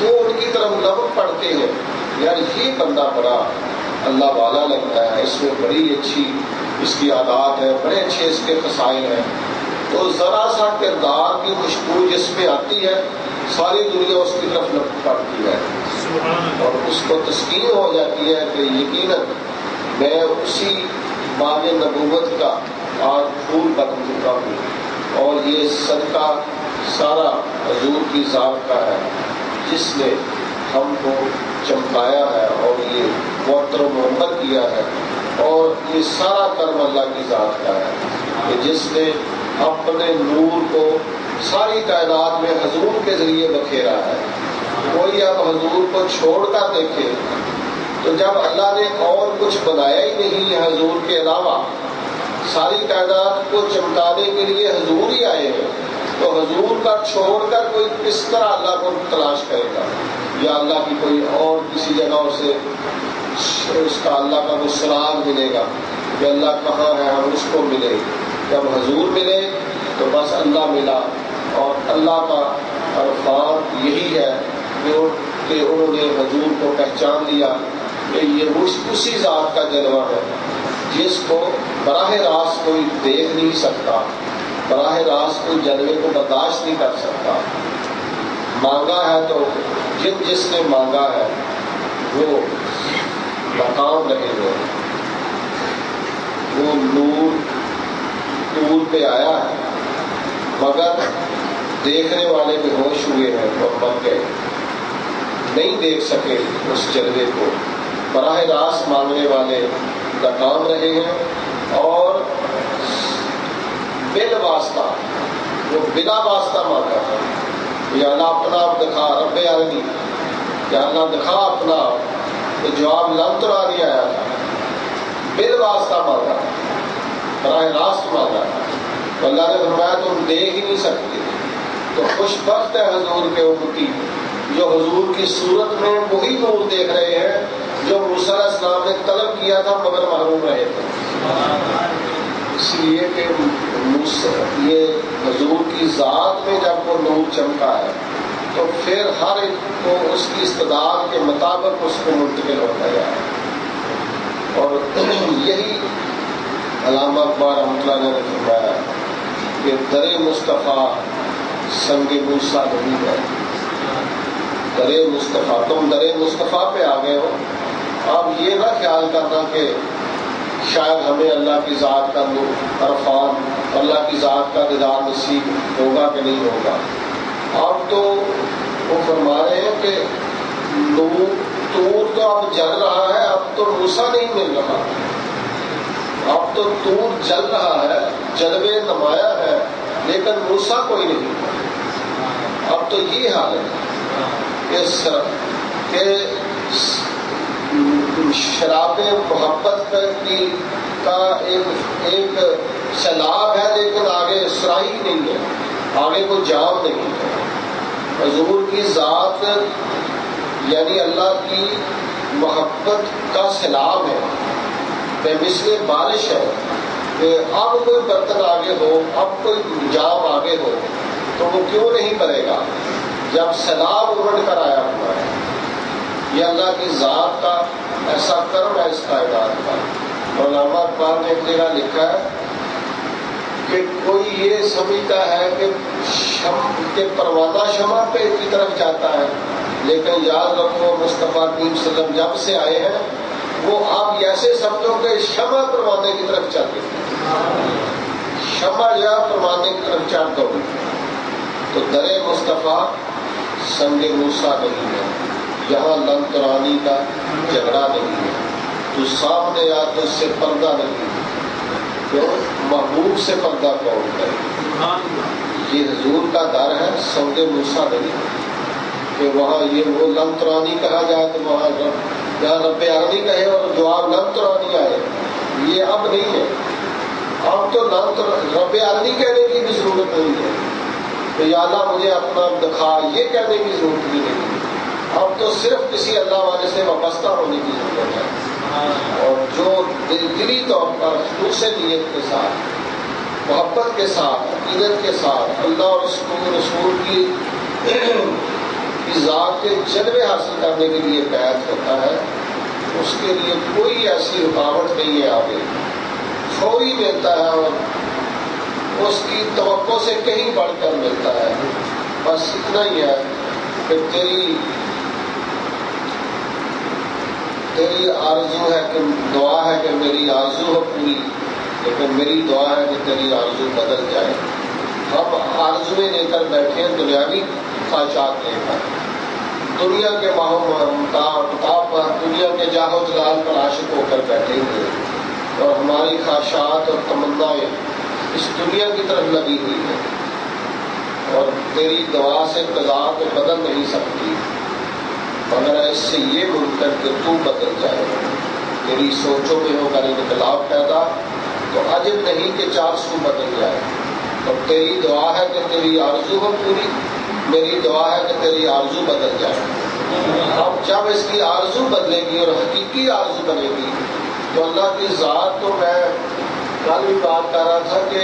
ان کی طرف لپٹ پڑتے ہیں، یار یہ بندہ بڑا اللہ والا لگتا ہے، اس میں بڑی اچھی اس کی عادات ہے، بڑے اچھے اس کے خصائل ہیں، تو ذرا سا کردار کی خوشبو جس میں آتی ہے ساری دنیا اس کی طرف لپٹ پڑتی ہے اور اس کو تسکین ہو جاتی ہے کہ یقیناً میں اسی باغ نبوت کا آج پھول بن چکا ہوں، اور یہ صدقہ سارا حضور کی ذات کا ہے جس نے ہم کو چمکایا ہے اور یہ معطر و محمد کیا ہے، اور یہ سارا کرم اللہ کی ذات کا ہے کہ جس نے اپنے نور کو ساری کائنات میں حضور کے ذریعے بکھیرا ہے۔ کوئی اب حضور کو چھوڑ کر دیکھے تو جب اللہ نے اور کچھ بنایا ہی نہیں ہے حضور کے علاوہ، ساری کائنات کو چمکانے کے لیے حضور ہی آئے ہیں، تو حضور کا چھوڑ کر کوئی کس طرح اللہ کو تلاش کرے گا، یا اللہ کی کوئی اور کسی جگہ سے اس کا اللہ کا وہ سراغ ملے گا کہ اللہ کہاں ہے، ہم اس کو ملے۔ جب حضور ملے تو بس اللہ ملا، اور اللہ کا عرفان یہی ہے کہ انہوں نے حضور کو پہچان لیا کہ یہ اسی ذات کا جلوہ ہے جس کو براہ راست کوئی دیکھ نہیں سکتا، براہ راست کوئی جلوے کو برداشت نہیں کر سکتا۔ مانگا ہے تو جس نے مانگا ہے وہ مقام رہے گا، وہ نور پہ آیا ہے، مگر دیکھنے والے بے ہوش ہوئے ہیں اور مر گئے، نہیں دیکھ سکے اس جلوے کو۔ براہ راست مانگنے والے ناکام رہے ہیں، اور بلا واسطہ وہ بلا واسطہ مانگا ہے، یا اللہ اپنا آپ دکھا، رب عالمی یا اللہ دکھا اپنا آپ، تو جواب لن تو نہیں آیا تھا، بال واسطہ مانگا، براہ راست مانگا، تو اللہ نے فرمایا تم دے ہی نہیں سکتے۔ تو خوش بخت ہے حضور کے امتی جو حضور کی صورت میں وہی نور دیکھ رہے ہیں جو موسیٰ علیہ السلام نے طلب کیا تھا مگر محروم رہے تھے۔ اس لیے کہ یہ حضور کی ذات میں جب وہ نور چمکا ہے تو پھر ہر ایک کو اس کی استعداد کے مطابق اس کو منتقل ہوتا ہے۔ اور یہی علامہ اقبال رحمۃ اللہ نے فرمایا کہ در مصطفیٰ سنگ موسیٰ نہیں ہے۔ در مصطفیٰ، تم در مصطفیٰ پہ آ گئے ہو، اب یہ نہ خیال کرنا کہ شاید ہمیں اللہ کی ذات کا عرفان، اللہ کی ذات کا دیدار نصیب ہوگا کہ نہیں ہوگا۔ اب تو وہ فرما رہے ہیں کہ طور تو اب جل رہا ہے، اب تو موسیٰ نہیں مل رہا، اب تو طور جل رہا ہے، جلوے نمایاں ہے، لیکن موسیٰ کوئی نہیں۔ اب تو یہ حال ہے کہ شراب محبت کا ایک سیلاب ہے، لیکن آگے سراہی نہیں ہے، آگے کوئی جام نہیں ہے۔ حضور کی ذات یعنی اللہ کی محبت کا سیلاب ہے، بے مثل بارش ہے کہ اب کوئی برتن آگے ہو، اب کوئی جام آگے ہو تو وہ کیوں نہیں بھرے گا جب سیلاب امڑ کر آیا ہوا ہے۔ یہ اللہ کی ذات کا ایسا کرم ہے اس کائنات کا۔ علامہ اقبال نے ایک جگہ لکھا ہے کہ کوئی یہ سمجھتا ہے کہ پروانہ شمع پہ کی طرف جاتا ہے، لیکن یاد رکھو مصطفیٰ کریم صلی اللہ علیہ وسلم جب سے آئے ہیں وہ آپ ایسے سمجھو کہ شمع پروانے کی طرف چل گئی، شمع یا پروانے کی طرف چل گئی۔ تو در مصطفیٰ سنگ موسیٰ نہیں ہے، یہاں لن ترانی کا جھگڑا نہیں ہے، تو سامنے آ تو اس سے پردہ نہیں ہے، تو محبوب سے پردہ کون کرے۔ یہ حضور کا در ہے، سنگ موسیٰ نہیں کہ وہاں یہ وہ لن ترانی کہا جائے تو وہاں جہاں رب عالمی کہے اور جواب لن ترانی آئے، یہ اب نہیں ہے۔ اب تو رب عالمی کہنے کی بھی ضرورت نہیں ہے کہ یا اللہ مجھے اپنا دکھا، یہ کہنے کی ضرورت بھی نہیں ہے۔ اب تو صرف کسی اللہ والے سے وابستہ ہونے کی ضرورت ہے، اور جو دلی طور پر خلوص نیت کے ساتھ، محبت کے ساتھ، عقیدت کے ساتھ اللہ اور رسول کی ذات کے جلوے حاصل کرنے کے لیے بیعت ہوتا ہے، اس کے لیے کوئی ایسی رکاوٹ نہیں ہے، آگے فوری ملتا ہے اور اس کی توقع سے کہیں بڑھ کر ملتا ہے۔ بس اتنا ہی ہے کہ تیری آرزو ہے کہ دعا ہے کہ میری آرزو ہو پوری، لیکن میری دعا ہے کہ تیری آرزو بدل جائے۔ ہم آرزویں لے کر بیٹھے ہیں، دنیاوی خواہشات لے کر، دنیا کے متاع پر، دنیا کے جاہ و جلال پر عاشق ہو کر بیٹھے ہوئے، اور ہماری خواہشات اور تمنائیں اس دنیا کی طرف لگی ہوئی ہیں، اور تیری دعا سے قضا کو بدل نہیں سکتی، مگر اس سے یہ ممکن کہ تو بدل جائے۔ تیری سوچوں میں ہو کر انقلاب پیدا تو عجب نہیں کہ 400 بدل جائے۔ اور تیری دعا ہے کہ تیری آرزو ہو پوری، میری دعا ہے کہ تیری آرزو بدل جائے۔ اب جب اس کی آرزو بدلے گی اور حقیقی آرزو بنے گی تو اللہ کی ذات، تو میں کل بھی بات کر رہا تھا کہ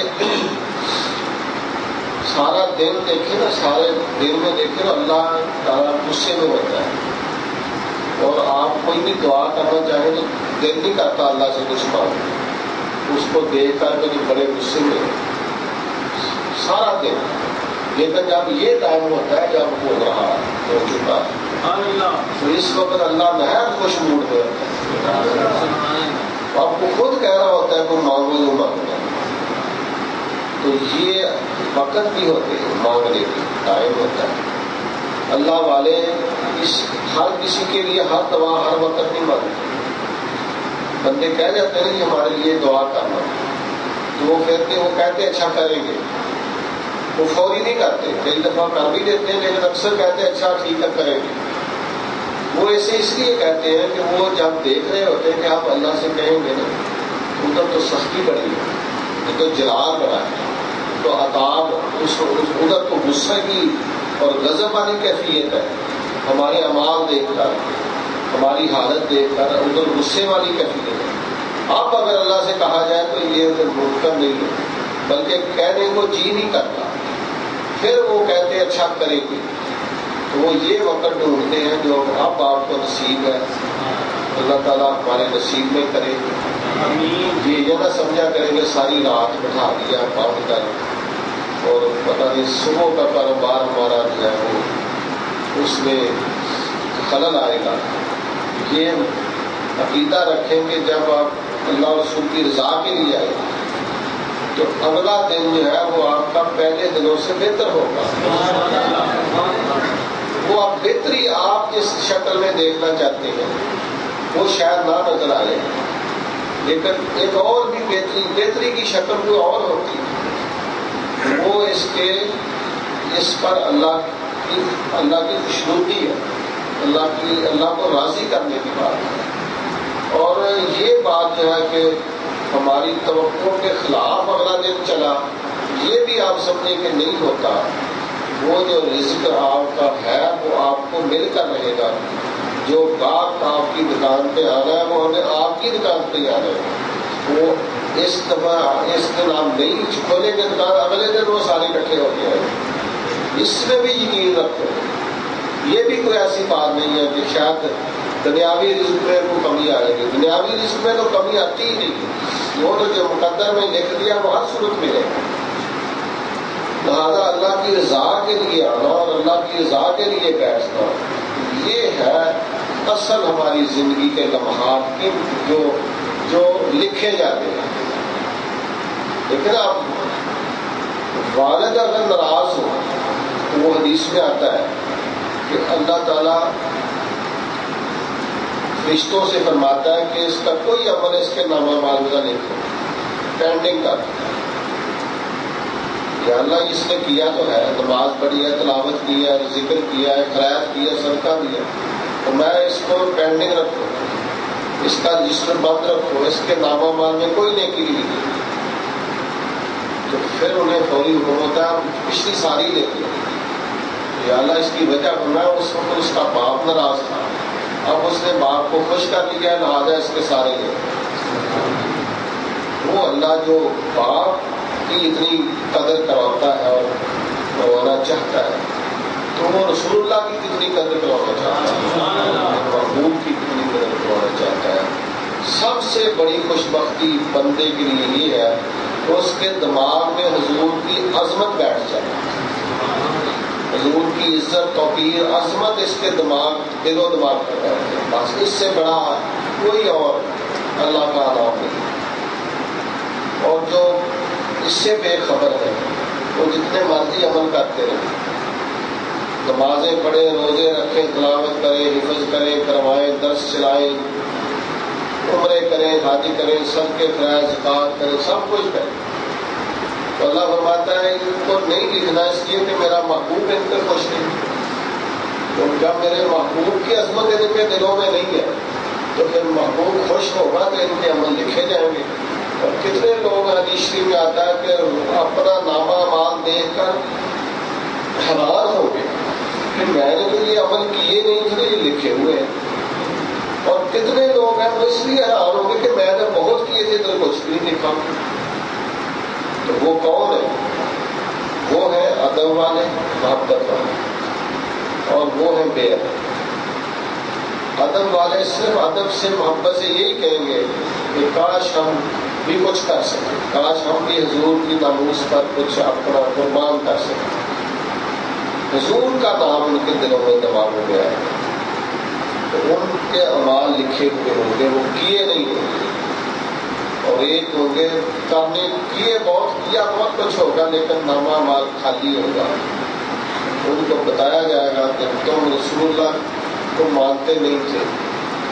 سارا دن دیکھے نا، سارے دن میں دیکھے نا اللہ تعالیٰ غصے میں ہوتا ہے، اور آپ کوئی بھی دعا کرنا چاہیں تو دل نہیں کرتا اللہ سے کچھ مانگو، اس کو دیکھ کر کے بڑے غصے میں سارا دن۔ لیکن جب یہ ٹائم ہوتا ہے جب ہو رہا ہو چکا تو اس وقت اللہ نہایت خوش موڈ میں ہوتا ہے، آپ کو خود کہہ رہا ہوتا ہے کوئی مانگو جو مانگنا، تو یہ وقت بھی ہوتے ہیں مانگنے کی، ٹائم ہوتا ہے۔ اللہ والے ہر کسی کے لیے ہر دعا ہر وقت نہیں مانگتے۔ بندے کہہ جاتے ہیں کہ ہمارے لیے دعا کرنا، تو وہ کہتے اچھا کریں گے، وہ فوری نہیں کرتے، کئی دفعہ کر بھی دیتے ہیں لیکن اکثر کہتے ہیں اچھا ٹھیک ہے کریں گے۔ وہ ایسے اس لیے کہتے ہیں کہ وہ جب دیکھ رہے ہوتے ہیں کہ آپ اللہ سے کہیں گے نا ادھر تو سختی بڑی ہے، یہ تو جلال بڑا ہے، تو عذاب ادھر تو غصے کی اور غضب والی کیفیت ہے، ہمارے اعمال دیکھ کر، ہماری حالت دیکھ کر ادھر غصے والی کیفیت ہے۔ اب اگر اللہ سے کہا جائے تو یہ ادھر ممکن نہیں ہے، بلکہ کہنے کو جی نہیں کرتا، پھر وہ کہتے اچھا کرے گی، تو وہ یہ وقت ڈھونڈتے ہیں جو اب آپ کو نصیب ہے، اللہ تعالیٰ ہمارے نصیب میں کرے۔ یہ نہ سمجھا کریں گے ساری رات بٹھا دیا کام کر اور پتہ نہیں صبح کا کاروبار ہمارا جو ہے وہ اس میں خلل آئے گا۔ یہ عقیدہ رکھیں کہ جب آپ اللہ رسول کی رضا کے لیے آئے تو اگلا دن جو ہے وہ آپ کا پہلے دنوں سے بہتر ہوگا۔ وہ آپ بہتری آپ جس شکل میں دیکھنا چاہتے ہیں وہ شاید نہ نظر آئے، لیکن ایک اور بھی بہتری کی شکل کوئی اور ہوتی ہے، وہ اس پر اللہ کی خوشنودی ہے، اللہ کو راضی کرنے کی بات ہے۔ اور یہ بات جو ہے کہ ہماری توقع کے خلاف اگلا دن چلا، یہ بھی آپ سمجھیں کہ نہیں ہوتا۔ وہ جو رزق آپ کا ہے وہ آپ کو مل کر رہے گا، جو گاہک آپ کی دکان پہ آ رہا ہے وہ ہمیں آپ کی دکان پہ ہی آ رہا ہے۔ وہ اس دن آپ نہیں کھولیں گے دکان، اگلے دن وہ سارے اکٹھے ہو گئے ہیں۔ اس میں بھی یقین رکھو، یہ بھی کوئی ایسی بات نہیں ہے کہ شاید دنیاوی رزق میں کوئی کمی آئے گی، دنیاوی رزق میں تو کمی آتی ہی نہیں، وہ تو جو مقدر میں لکھ دیا وہ ہر صورت ملے گا۔ لہٰذا اللہ کی رضا کے لیے آنا اور اللہ کی رضا کے لیے بیٹھنا، یہ ہے اصل ہماری زندگی کے لمحات کی جو لکھے جاتے ہیں۔ لیکن اب والد اگر ناراض ہو تو وہ حدیث میں آتا ہے کہ اللہ تعالیٰ فرشتوں سے فرماتا ہے کہ اس کا کوئی عمل اس کے نامہ معلومہ نہیں کرو، پینڈنگ کر۔ یا اللہ اس نے کیا تو ہے، نماز پڑھی ہے، تلاوت کی ہے، ذکر کیا ہے، خیرات کیا، صدقہ دیا، تو میں اس کو پینڈنگ رکھوں، اس کا رجسٹر بند رکھو، اس کے نامہ مال میں کوئی نیکی نہیں، تو پھر انہیں فوری حکم ہوتا ہے پچھلی ساری نیکی۔ یا اللہ اس کی وجہ میں اس وقت اس کا باپ ناراض تھا، اب اس نے باپ کو خوش کر لیا، لہٰذا اس کے سارے لے۔ وہ اللہ جو باپ کی اتنی قدر کرواتا ہے اور کروانا چاہتا ہے، تو وہ رسول اللہ کی کتنی قدر کروانا چاہتا ہے، محبوب کی کتنی قدر کروانا چاہتا ہے۔ سب سے بڑی خوش بختی بندے کے لیے یہ ہے کہ اس کے دماغ میں حضور کی عظمت بیٹھ جائے، حضور کی عزت توقیر عظمت اس کے دل و دماغ پر بیٹھ جائے، بس اس سے بڑا کوئی اور اللہ کا نام نہیں۔ اور جو اس سے بے خبر ہے وہ جتنے مرضی عمل کرتے رہے، نمازیں پڑھیں، روزے رکھیں، تلاوت کریں، حفظ کریں، کروائیں، درس چلائیں، عمرے کریں، حاجی کریں، صدقے خیرات زکات کریں، سب کچھ کریں، تو اللہ فرماتا ہے ان کو نہیں لکھنا اس لیے کہ میرا محبوب ان پہ خوش نہیں۔ تو جب میرے محبوب کی عظمت ان کے دلوں میں نہیں ہے تو پھر محبوب خوش ہوگا تو ان کے عمل لکھے جائیں گے۔ اور کتنے لوگ حدیث شریف میں آتا ہے کہ اپنا نامہ مال دیکھ کر حیران ہو گئے کہ میں نے تو یہ عمل کیے نہیں تھے، یہ لکھے ہوئے ہیں۔ اور کتنے لوگ ہیں وہ اس لیے حیران ہو گئے کہ میں نے بہت کیے تھے تو کچھ بھی نہیں لکھا۔ تو وہ کون ہے؟ وہ ہے ادب والے، محبت والے، اور وہ ہے بے ادب۔ ادب والے صرف ادب سے محبت سے یہی کہیں گے کہ کاش ہم بھی کچھ کر سکیں، کاش ہم بھی حضور کی ناموس پر کچھ اپنا قربان کر سکیں۔ حضور کا نام ان کے دلوں میں دبا ہو گیا ہے، تو ان کے اعمال لکھے ہوئے ہوں گے، وہ کیے نہیں ہوں گے، اور ایک ہوں گے کرنے کیے بہت کچھ ہوگا لیکن نامہ مال خالی ہوگا۔ ان کو بتایا جائے گا کہ تم رسول اللہ کو مانتے نہیں تھے،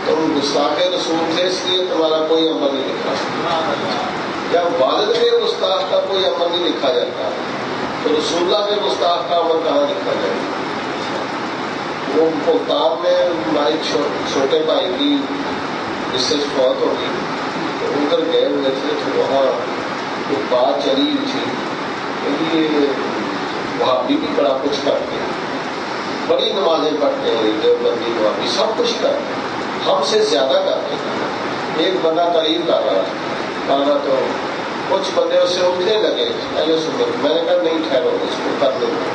تم گستاخ رسول تھے، اس لیے تمہارا کوئی عمل نہیں لکھا۔ جب والد کے گستاخ کا کوئی عمل نہیں لکھا جاتا تو رسول اللہ کے گستاخ کا عمل کہاں لکھا جائے گا؟ وہ ملتان میں ہمارے چھوٹے بھائی کی جس سے فوت ہوگی، تو ادھر گئے ہوئے تھے تو وہاں ایک بات چلی تھی کہ یہ وہابی بھی بڑا کچھ کرتے ہیں، بڑی نمازیں پڑھتے ہیں، دیوبندی وہابی سب کچھ کرتے ہیں، ہم سے زیادہ کرتے ہیں۔ ایک بندہ تعریف کر رہا تھا تو کچھ بندے اس سے اٹھنے لگے، اہل سنت، میں نے کہا نہیں ٹھہرو اس کو کرنے میں،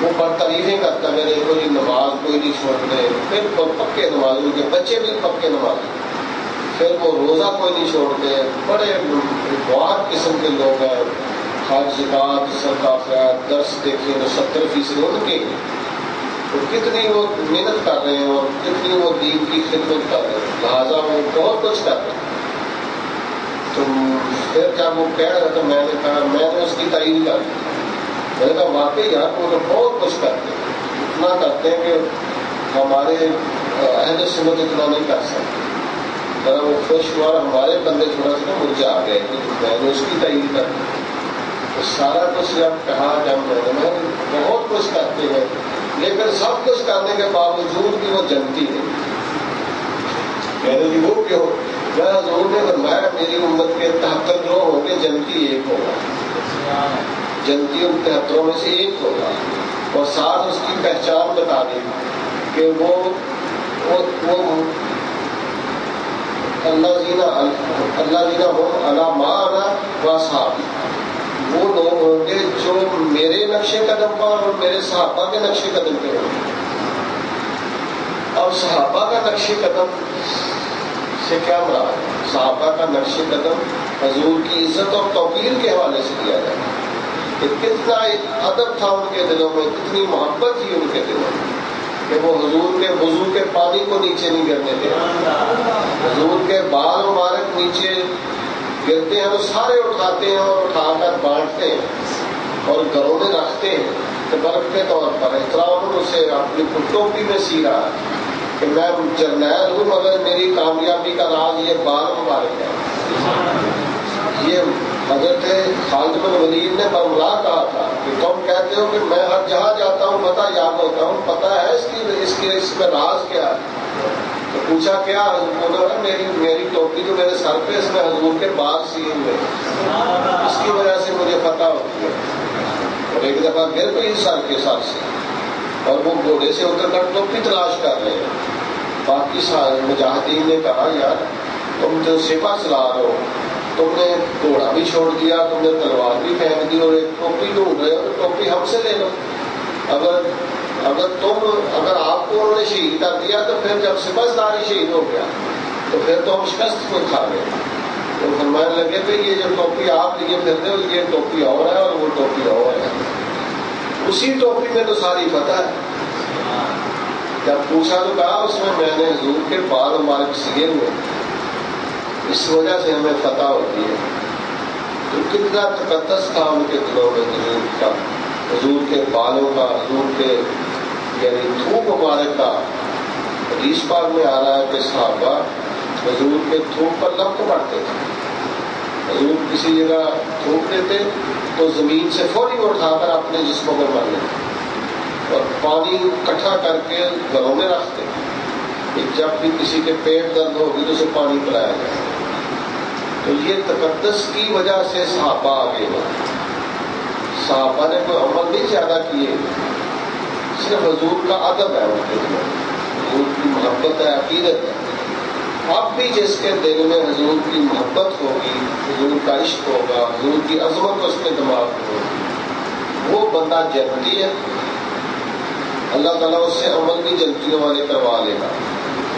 وہ بڑی تعریفیں کرتا میرے کوئی نماز کوئی نہیں چھوڑتے، پھر پکے نماز، ان کے بچے بھی پکے نماز، پھر وہ روزہ کوئی نہیں چھوڑتے، بڑے بہت قسم کے لوگ ہیں، حج زکات صدقہ خیرات درس دیکھیں تو 70% ان کے، تو کتنی وہ محنت کر رہے ہیں اور کتنی وہ دین کی خدمت کر رہے ہیں، لہٰذا وہ بہت کچھ کر رہے ہیں۔ تو پھر جب وہ کہہ رہا تھا میں نے کہا، میں نے اس کی تعریف کر دی، میں نے کہا واقعی یار وہ تو بہت کچھ کرتے ہیں، اتنا کرتے ہیں کہ ہمارے اہل سنت اتنا نہیں کر سکتے۔ ذرا وہ خوش ہوا، ہمارے بندے تھوڑا سا مرجا آ گئے کہ میں نے اس کی تعریف کر دی۔ تو سارا کچھ جب کہا، جب میں بہت کچھ کرتے ہیں لیکن سب کچھ کرنے کے باوجود بھی وہ جنتی نہیں۔ میں نے وہ کیوں؟ میں حضور نے فرمایا میری امت کے 73 گروہ ہوں گے، جنتی ایک ہوگا، جنتی ان 73 میں سے ایک ہوگا، اور ساتھ اس کی پہچان بتا دی کہ وہ اللہ جینا ہو علامہ و صحابی، وہ لوگ ہوں گے جو میرے نقش قدم پر اور میرے صحابہ کے نقش قدم پہ ہوں گے۔ اب صحابہ کا نقش قدم سے کیا مراد ہے؟ صحابہ کا نقش قدم حضور کی عزت اور توقیر کے حوالے سے دیا جائے کہ کتنا ادب تھا ان کے دلوں میں، کتنی محبت تھی ان کے دلوں میں کہ وہ حضور کے وضو کے پانی کو نیچے نہیں گرنے دیتے، حضور کے بال مبارک نیچے گرتے ہیں تو سارے اٹھاتے ہیں اور اٹھا کر بانٹتے ہیں اور گھروں میں رکھتے ہیں تبرک کے طور پر، احترام اسے اپنی ٹوپی میں سی رہا کہ میں جرنیل ہوں مگر میری کامیابی کا راز یہ بال مبارک ہے۔ یہ حضرت خالد بن ولید نے برملا کہا تھا کہ تم کہتے ہو کہ میں ہر جہاں جاتا ہوں پتہ یاد ہوتا ہوں، پتہ ہے اس میں راز کیا ہے؟ تو پوچھا کیا؟ میری ٹوپی تو میرے سر پہ، اس میں حضور کے بال سیے ہوئے، اس کی وجہ سے مجھے پتہ ہوتی ہے۔ اور ایک دفعہ گر گئی سر کے سر سے اور وہ گھوڑے سے اتر کر ٹوپی تلاش کر رہے ہیں۔ باقی سارے مجاہدین نے کہا یار تم جو سپہ سلار ہو، تم نے گھوڑا بھی چھوڑ دیا، تم نے تلوار بھی پھینک دی اور ایک ٹوپی ڈھونڈ رہے ہو تو ٹوپی ہم سے لے لو۔ اگر آپ کو انہوں نے شہید کر دیا تو پھر جب سپہ سلار ہی شہید ہو گیا تو پھر تو ہم شکست کو کھا گئے۔ تو فرمانے لگے کہ یہ جو ٹوپی آپ لیے پھرتے ہو یہ ٹوپی اور ہے اور وہ ٹوپی اور ہے، اسی ٹوپی میں تو ساری فتح ہے۔ جب پوچھا تو کہا اس میں نے حضور کے بال مبارک سیے ہوئے، اس وجہ سے ہمیں فتح ہوتی ہے۔ تو کتنا تقدس تھا ان کے دلوں میں حضور کا، حضور کے بالوں کا، حضور کے یعنی تھوک مبارک کا۔ حدیث پاک میں آ رہا ہے کہ صحابہ حضور کے تھوک پر لبک پڑتے تھے، حضور کسی جگہ تھوک دیتے تو زمین سے فوری اٹھا کر اپنے جسموں پر مار لیتے اور پانی اکٹھا کر کے گھروں میں رکھتے کہ جب بھی کسی کے پیٹ درد ہوگی تو اسے پانی پلایا جائے۔ تو یہ تقدس کی وجہ سے صحابہ آگے بڑھے۔ صحابہ نے کوئی عمل نہیں زیادہ کیے، صرف حضور کا ادب ہے ان کے دل، حضور کی محبت ہے، عقیدت ہے۔ اب بھی جس کے دل میں حضور کی محبت ہوگی، حضور کا عشق ہوگا، حضور کی عظمت اس کے دماغ میں ہوگی، وہ بندہ جنتی ہے۔ اللہ تعالیٰ اس سے عمل بھی جنتیوں والے کروا لے گا۔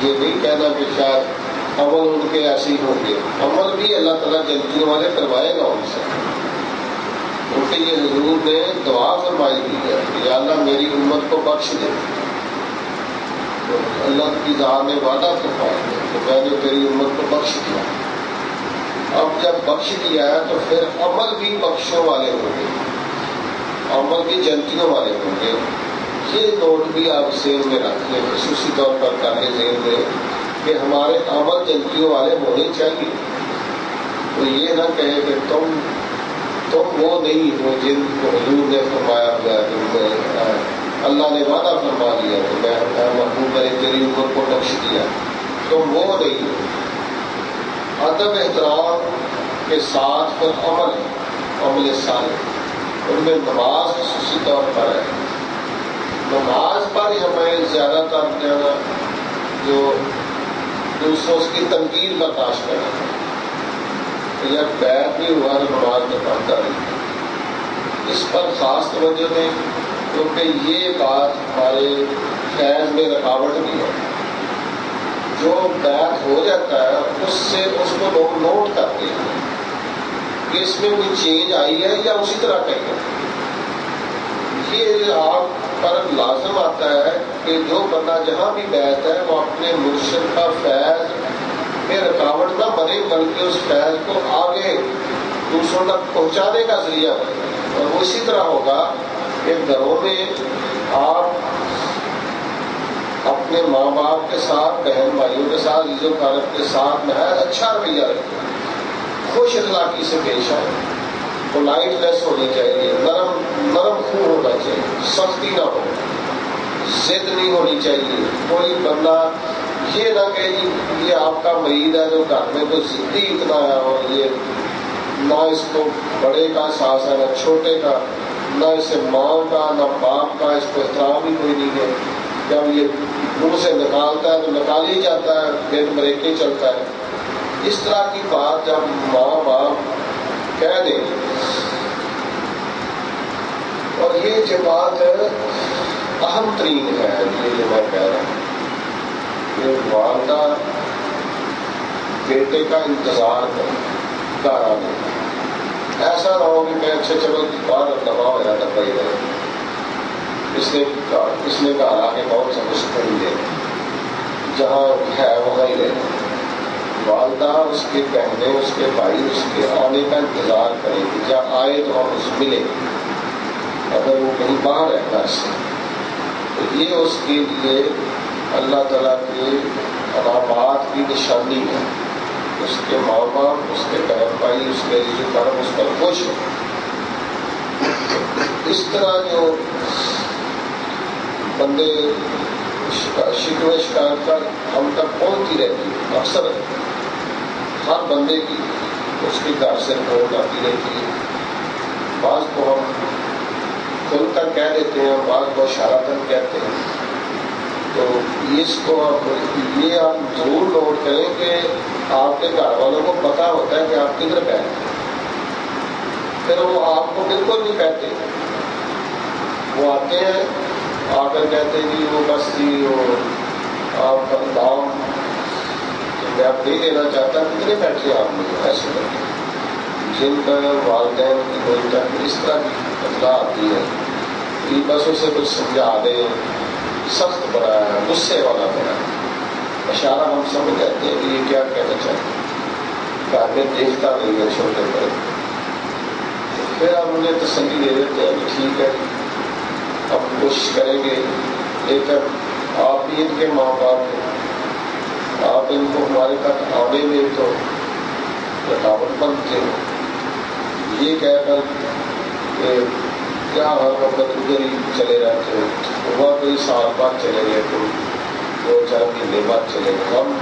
یہ نہیں کہنا کہ شاید عمل ان کے ایسے ہی ہوں گے، عمل بھی اللہ تعالیٰ جنتیوں والے کروائے گا ان سے، کیونکہ یہ حضور نے دعا فرمائی دی ہے کہ یا اللہ میری امت کو بخش دے۔ اللہ کی ذات نے وعدہ فرمایا کہ میں نے تیری امت کو بخش دیا۔ اب جب بخش دیا ہے تو پھر عمل بھی بخشوں والے ہوں گے، عمل بھی جنتیوں والے ہوں گے۔ یہ نوٹ بھی آپ ذہن میں رکھ لیں، خصوصی طور پر کر لیں ذہن میں کہ ہمارے عمل جنتیوں والے ہونے چاہیے۔ تو یہ نہ کہے کہ تم وہ نہیں ہو جن کو حضور نے فرمایا ہوا ہے، اللہ نے وعدہ فرما دیا کہ میں محبوب نے تیری امت کو بخش دیا، تم وہ نہیں ہو۔ ادب احترام کے ساتھ پھر عمل صالح، ان میں نماز خصوصی طور پر ہے۔ نماز پر ہی ہمیں زیادہ تر زیادہ جو دوسروں کی تنقید برداشت کرنا ہے، جب بیعت نہیں ہوا تو نماز میں پڑھتا نہیں۔ اس پر خاص توجہ دیں، کیونکہ یہ بات ہمارے فیض میں رکاوٹ بھی ہے۔ جو بیعت ہو جاتا ہے اس کو لوگ نوٹ کرتے ہیں کہ اس میں کوئی چینج آئی ہے یا اسی طرح کا ہی ہے۔ یہ آپ پر لازم آتا ہے کہ جو بندہ جہاں بھی بیعت ہے وہ اپنے مرشد کا فیض میں رکاوٹ نہ بنے، بلکہ اس فیض کو آگے دوسروں تک پہنچانے کا ذریعہ بنے۔ اور وہ اسی طرح ہوگا کہ گھروں میں آپ اپنے ماں باپ کے ساتھ، بہن بھائیوں کے ساتھ، عزیز و اقارب کے ساتھ نہایت اچھا رویہ رکھیں، خوش اخلاقی سے پیش آئیں، پولائٹنس ہونی چاہیے، نرم خو ہونا چاہیے، سختی نہ ہو، ضد نہیں ہونی چاہیے۔ کوئی بندہ یہ نہ کہ یہ آپ کا مرید ہے جو گھر میں تو ضدی اتنا ہے، اور یہ نہ اس کو بڑے کا احساس ہے نہ چھوٹے کا، نہ اسے ماں کا نہ باپ کا، اس کو احترام ہی کوئی نہیں ہے۔ جب یہ منہ سے نکالتا ہے تو نکال ہی جاتا ہے، بن بریکے چلتا ہے۔ اس طرح کی بات جب ماں باپ کہہ دیں، اور یہ جو بات اہم ترین ہے، یہ جو میں کہہ رہا ہوں کہ والدہ بیٹے کا انتظار کر آ گئی، ایسا نہ ہو کہ اچھا چلو باہر دبا ہو جاتا پڑی رہے، اس نے کہا کہ بہت سا مشکل دے، جہاں ہے وہاں ہی رہے۔ والدہ اس کے بہنیں، اس کے بھائی اس کے آنے کا انتظار کریں کہ جب آئے تو ہم اس ملیں۔ اگر وہ کہیں باہر ہے گھر سے تو یہ اس کے لیے اللہ تعالیٰ کے انعامات کی نشانی ہے۔ اس کے ماں باپ، اس کے بہن بھائی، اس کے عزیز و اقارب اس پر خوش ہو۔ اس طرح جو بندے شکوہ شکایت کا ہم تک پہنچتی رہتی ہے، اکثر ہر بندے کی اس کے گھر سے رپورٹ آتی رہتی ہے۔ بعض کو ہم کھل کر کہہ دیتے ہیں، بعض کو اشارتاً کہتے ہیں۔ تو اس کو یہ آپ ضرور نوٹ کریں کہ آپ کے گھر والوں کو پتہ ہوتا ہے کہ آپ کدھر گئے، پھر وہ آپ کو بالکل نہیں کہتے۔ وہ آتے ہیں، آ کر کہتے ہیں جی وہ بس جی وہ آپ کا دام میں آپ نہیں دینا چاہتا، کتنے بیٹھے آپ لوگ ایسے کرتے جن کا والدین کی کوئی تک اس طرح کی اطلاع آتی ہے کہ بس اسے کچھ سمجھا دیں، سخت بڑا ہے، غصے والا بڑا ہے، اشارہ ہم سمجھ جاتے ہیں کہ یہ کیا کہنا چاہتے، گھر میں دیکھتا نہیں ہے چھوٹے بڑے، پھر ہم انہیں تسلی دے دیتے ہیں کہ ٹھیک ہے اب کوشش کریں گے، لیکن آپ بھی ان کے ماں باپ ہیں، آپ ان کو ہمارے تک آنے میں تو رکاوٹ بنتے ہو۔ یہ کہہ کر کہ کیا ہر وقت ادھر ہی چلے رہتے ہو، ہوا کوئی سال بعد چلے گئے، تو 2-4 مہینے بعد چلے گئے، ہم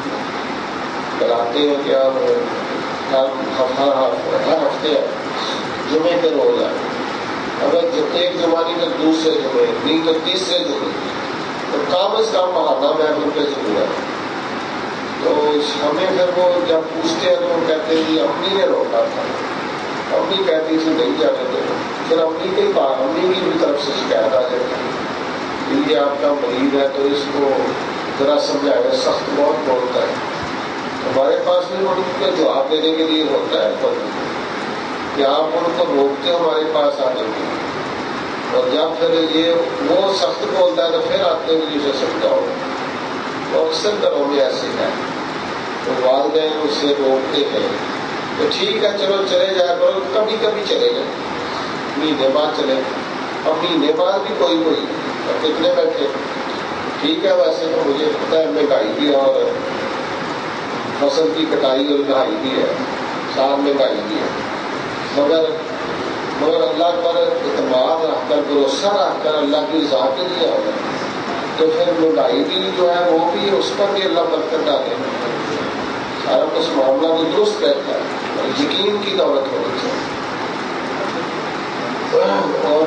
بلاتے ہیں کہ آپ ہر ہفتے جمعے پہ روز آئے، اگر ایک جمعہ نہیں تو دوسرے جمعے، نہیں تو تیسرے جمعے، تو کم از کم بہانہ محفل پہ ضرور ہے۔ تو ہمیں پھر وہ جب پوچھتے ہیں تو وہ کہتے ہیں جی امی نے روکا تھا، امی کہتی تھی نہیں جانے دو، پھر امی کی بھی طرف سے شکایت آ جاتی ہے، یہ آپ کا مریض ہے تو اس کو ذرا سمجھائے، سخت بہت بولتا ہے۔ ہمارے پاس بھی ان کا جواب دینے کے لیے ہوتا ہے کہ آپ ان کو روکتے ہو ہمارے پاس آنے کے، اور جب پھر یہ وہ سخت بولتا ہے تو پھر آتے ہیں کہ اسے سمجھاؤ۔ تو اکثر گھروں میں ایسے ہے، تو والدین اسے روکتے ہیں تو ٹھیک ہے چلو چلے جایا کرو، کبھی کبھی چلے جائیں، مہینے بعد چلے، اب مہینے بعد بھی کوئی اب کتنے بیٹھے، ٹھیک ہے۔ ویسے تو مجھے پتہ ہے مہنگائی بھی اور فصل کی کٹائی اور بہائی بھی ہے، سال میں مہنگائی بھی ہے، مگر اللہ پر اعتماد رکھ کر، بھروسہ رکھ کر اللہ کی رضا کے لیے آنا، تو پھر مہنگائی بھی جو ہے وہ بھی اس پر بھی اللہ برکت ڈالے، اور اس معاملہ کو درست رہتا ہے اور یقین کی دولت ہونی چاہیے. اور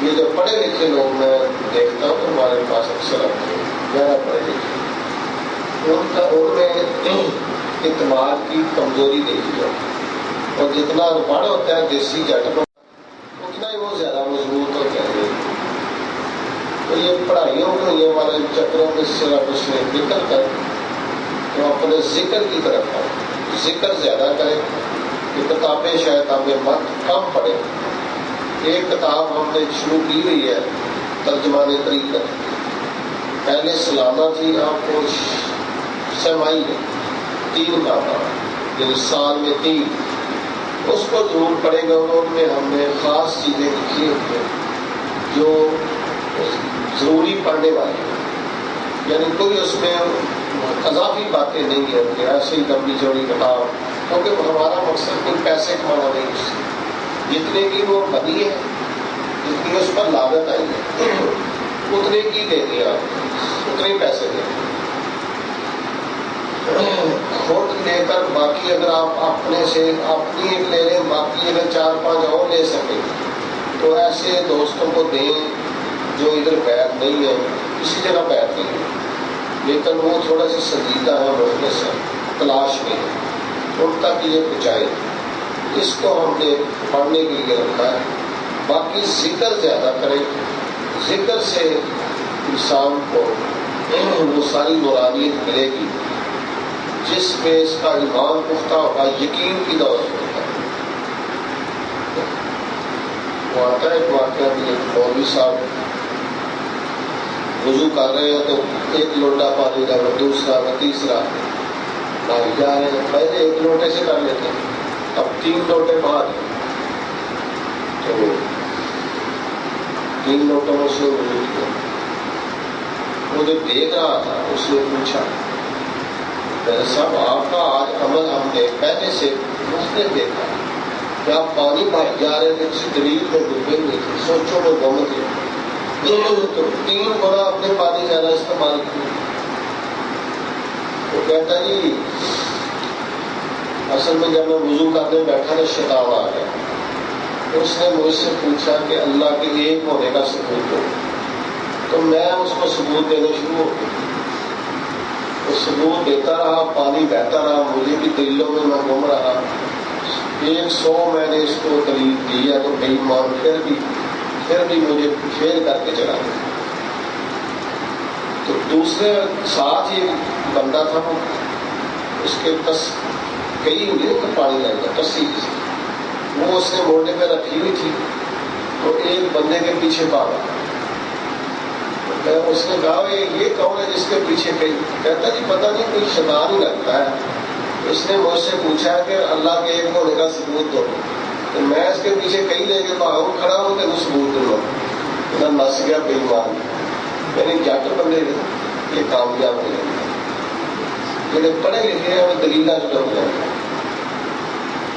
یہ جو پڑھے لکھے لوگ میں دیکھتا ہوں ہمارے پاس اکثر زیادہ پڑھے لکھے ان میں اعتماد کی کمزوری دیکھی جاتی اور جتنا انپڑھ ہوتا ہے دیسی جٹ اتنا ہی وہ زیادہ مضبوط ہوتا ہے. تو یہ پڑھائیوں کو یہ ہمارے چکروں میں صرف اس نے ذکر کر تو اپنے ذکر کی طرف آئے ذکر زیادہ کرے. یہ کتابیں شاید ہمیں مت کم پڑھے. ایک کتاب ہم نے شروع کی ہوئی ہے ترجمان طریقت پہلے سالانہ تھی آپ کو سمائی ہے 3 کتابیں یعنی سال میں 3 اس کو ضرور پڑھے گا. ان میں ہم نے خاص چیزیں لکھی ہوئی ہیں جو ضروری پڑھنے والی ہیں یعنی کوئی اس میں اضافی باتیں نہیں ہیں کہ ایسے ہی لمبی چوڑی کتاب کیونکہ ہمارا مقصد کوئی پیسے کمانا نہیں اس سے. جتنے کی وہ بنی ہے جتنی اس پر لاگت آئی ہے اتنے کی دینی آپ اتنے پیسے دیں خود لے کر باقی اگر آپ اپنے سے اپنی ایک لے لیں باقی اگر 4-5 اور لے سکیں تو ایسے دوستوں کو دیں جو ادھر بیت نہیں ہے کسی جگہ بیت نہیں ہے لیکن وہ تھوڑا سا سنجیدہ ہے مسئلے سے تلاش میں ان تک یہ پہنچائے. اس کو ہم نے پڑھنے کے لیے رکھا ہے. باقی ذکر زیادہ کریں. ذکر سے انسان کو وہ ساری نورانیت ملے گی جس میں اس کا ایمان پختہ ہوگا یقین کی دولت ہوتا ہے. وہ آتا ہے ایک واقعہ کہ مولوی صاحب وضو کر رہے ہیں تو ایک لوٹا پانی کا وہ دوسرا وہ تیسرا پانی جا رہے ہیں. پہلے ایک لوٹے سے کر لیتے ہیں اب 3 لوٹے بعد تو 3 لوٹوں سے وضو کیا. وہ جو دیکھ رہا تھا اس نے پوچھا صاحب آپ کا آج عمل ہم نے پہلے سے مختلف دیکھا کہ آپ پانی بھائی جا رہے تھے کسی دلیل میں ڈوبے ہوئے تھے سوچوں میں گم تھے تو 3 گنا اپنے پانی زیادہ استعمال کیا. وہ کہتا جی اصل میں جب میں وضو کرنے بیٹھا تو شیطان آ گیا. اس نے مجھ سے پوچھا کہ اللہ کے ایک ہونے کا ثبوت دو تو میں اس کو ثبوت دینا شروع ہو گیا. وہ ثبوت دیتا رہا پانی بہتا رہا مجھے بھی دلوں میں گم رہا. 100 میں نے اس کو دلیل دی ہے تو بے ایمان پھر بھی مجھے فیل کر کے چلا گیا. تو دوسرے ساتھ ہی بندہ تھا وہ اس کے کئی انگلیوں کا پانی لگ گیا 80 وہ اس نے موٹے پہ رکھی ہوئی تھی تو ایک بندے کے پیچھے بھاگا. اس نے کہا یہ کون ہے جس کے پیچھے کئی کہتا جی پتہ نہیں کوئی شیطان ہی لگتا ہے. اس نے مجھ سے پوچھا کہ اللہ کے ایک ہونے کا ثبوت دو تو میں اس کے پیچھے کئی لے کے بھاگا وہ کھڑا ہو کے وہ ثبوت دوں نس گیا بے ایمان. یعنی جٹ بندے یہ کامیاب نہیں لگتا جڑے پڑھے لکھے ہیں وہ دلیل جڑ جاتے ہیں.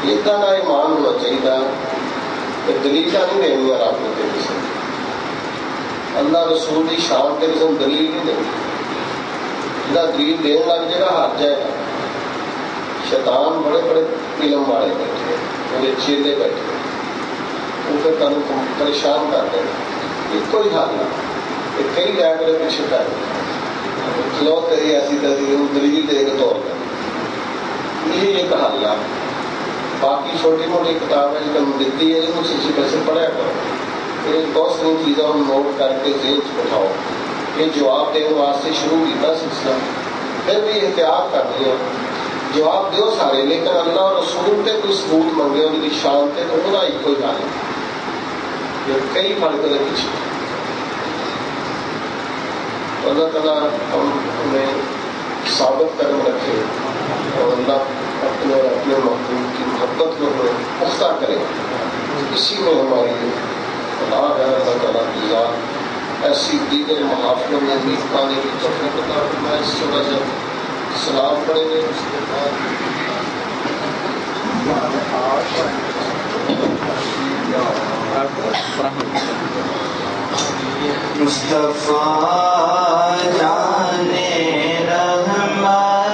اتنا نہ ایمان ہونا چاہیے کہ دلیل نہیں دینی ہے آپ کو کسی اللہ رسول کی شان کے قسم دلیل نہیں دینی. جہاں دلیل دین لگ جائے گا ہار جائے گا. شیطان بڑے بڑے علم والے بیٹھے بڑے چیلے بیٹھے وہ پھر تمہیں پریشان کر دیں گے. کوئی حل نہ کئی لے کر پیچھے پہ کھلو تیری ایسی دلیل دے کے طور پر یہی ایک حل ہے. باقی چھوٹی موٹی کتاب ہے جو دیتی ہے جن سچی پیسے پڑھا کرو. یہ بہت ساری چیزیں ہم نوٹ کر کے ذہن سے اٹھاؤ. یہ جواب دینے واسطے شروع کیا سلسلہ پھر بھی احتیاط کرنی ہے. جواب دو سارے لیکن اللہ اور رسول پہ کوئی ثبوت منگے ان کی شان پہ تو انہوں نے کوئی حال نہیں. کئی فرق ہے پیچھے. اللہ تعالیٰ ہمیں ثابت قدم رکھے اور اللہ اپنے اور اپنے محبوب کی محبت کو پختہ کرے. اسی میں ہماری اللہ ہے. اللہ تعالیٰ کی ذات ایسی دیگر محافلوں میں بھی پانے کی توفیق عطا فرمائے. اس صبح جب سلام پڑھیں گے اس کے بعد مصطفیٰ جانے رحمت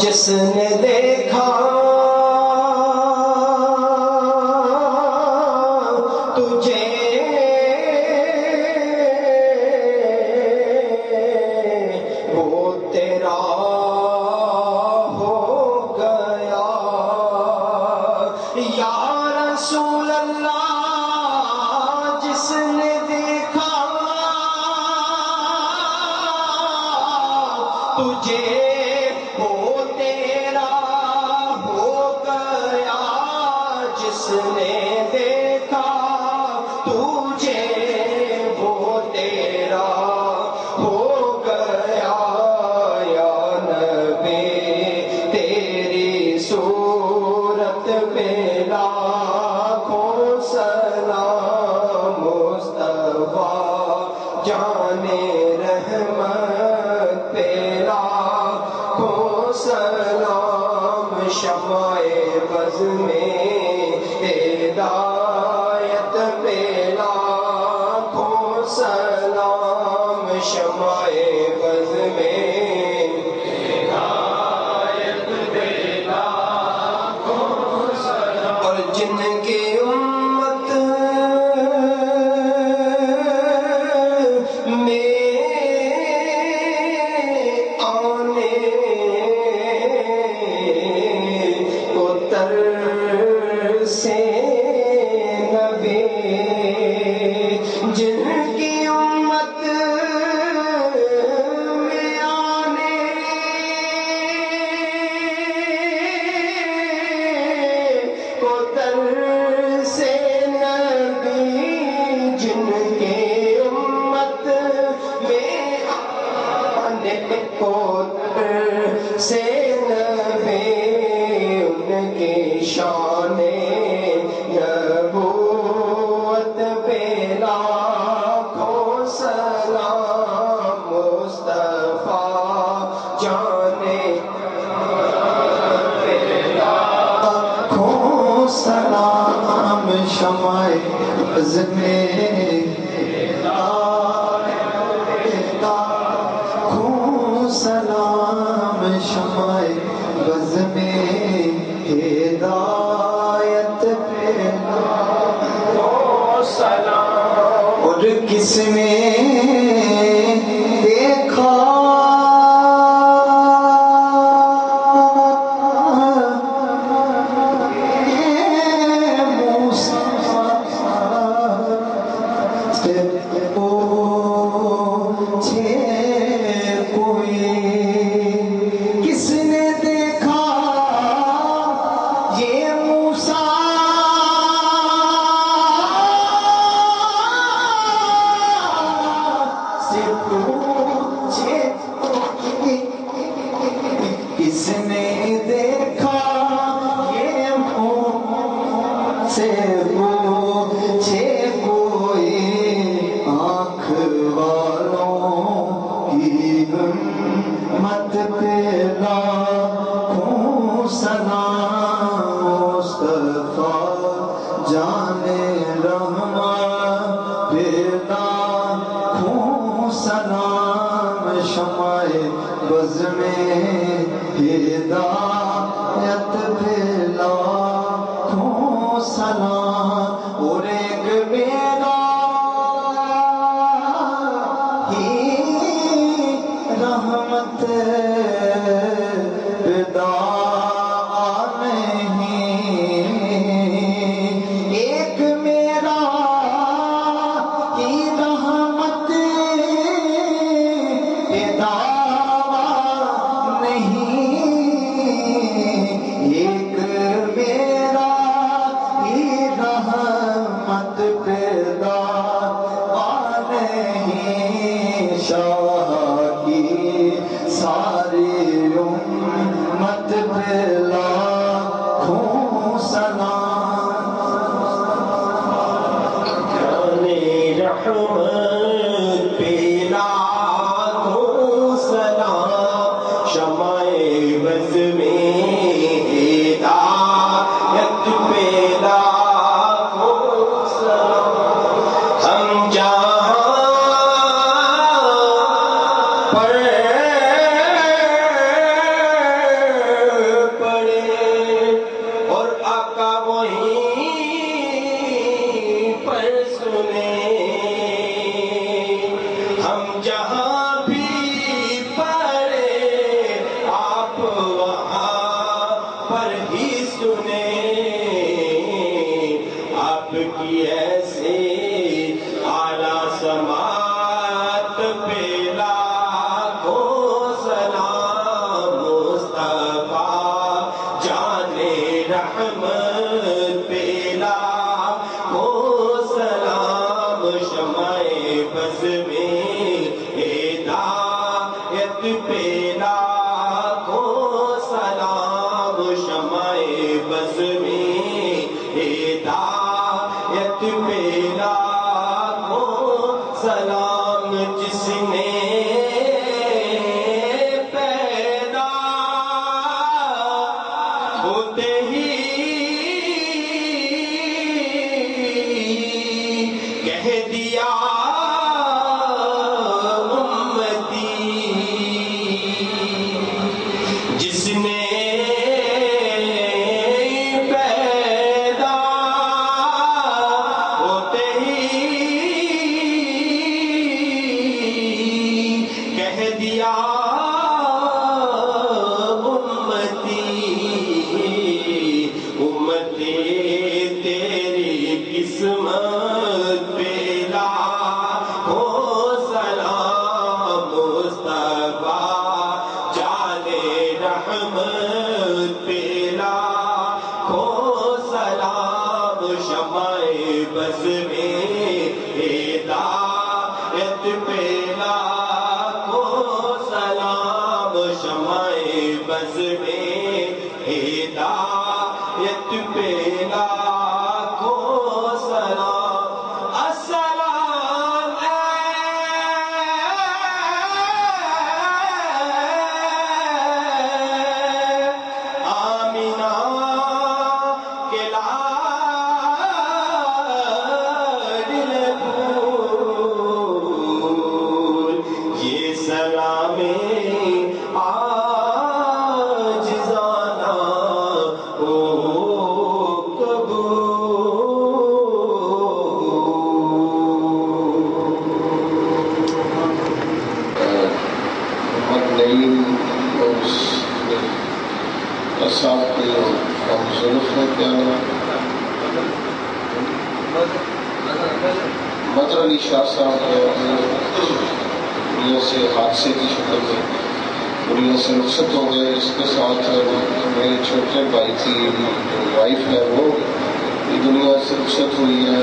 جس نے دیکھا تجھے وہ تیرا ہو گیا یا رسول اللہ جس نے دیکھا تجھے وہ تیرا ہو گیا جس نے دیکھا تجھے وہ تیرا ہو گیا یا نبی تیری صورت پہ لاکھوں سلام مصطفیٰ جانے رحمت پہ لاکھوں سلام شمع بز میں ہدایت پہ لاکھوں سلام شمع بز میں ہدایت پہ لاکھوں سلام اور جن کی امت میں آنے کو ترسے نبی جن کی امت میں آنے کو ترسے نبی جن کی امت میں آنے کو ترسے نبی ان کی شان نبوت پہ لاکھوں سلام مصطفیٰ جانے لاکھوں سلام شمع بز میں لاکھوں سلام شمع بز میں ہدایت پہ لاکھوں سلام اور کس نے دیکھا کس نے دیکھا یہ موسیٰ سے پوچھے کس نے دیکھا یہ موسیٰ سے پوچھے کوئی آنکھ والوں کی ہمت پہ لاکھوں سلام مصطفیٰ جانے رحمت پہ لاکھوں سلام شمع بز میں ہدایت پہ لاکھوں سلام اور ایک میرا ہی رحمت پدا نہیں ایک میرا ہی رحمت پدا نہیں ایک میرا ہی رحمت پیدا نہیں شاہ کی ساری امت پہ لاکھوں سلام جانے رحمت پہ لاکھوں سلام شمع بز میں ہدایت پہ لاکھوں سلام ہم جہاں پر ہوتے ہی کہہ دیا جس نے پیدا ہوتے ہی کہہ دیا امتی تیری قسمت پہ لاکھوں سلام مصطفیٰ جانے رحمت پہ لاکھوں سلام شمع بز میں ہدایت پہ لاکھوں سلام شمع بز میں ہدایت پہ لاکھوں سلام السلام آمینہ کے لاڈلے پھول یہ سلام صاحب کے ظلف ہے کیا بدر علی شاہ صاحب دنیا سے حادثے کی شکل میں دنیا سے رخصت ہو گئے. اس کے ساتھ میرے چھوٹے بھائی کی جو وائف ہے وہ بھی دنیا سے رخصت ہوئی ہے.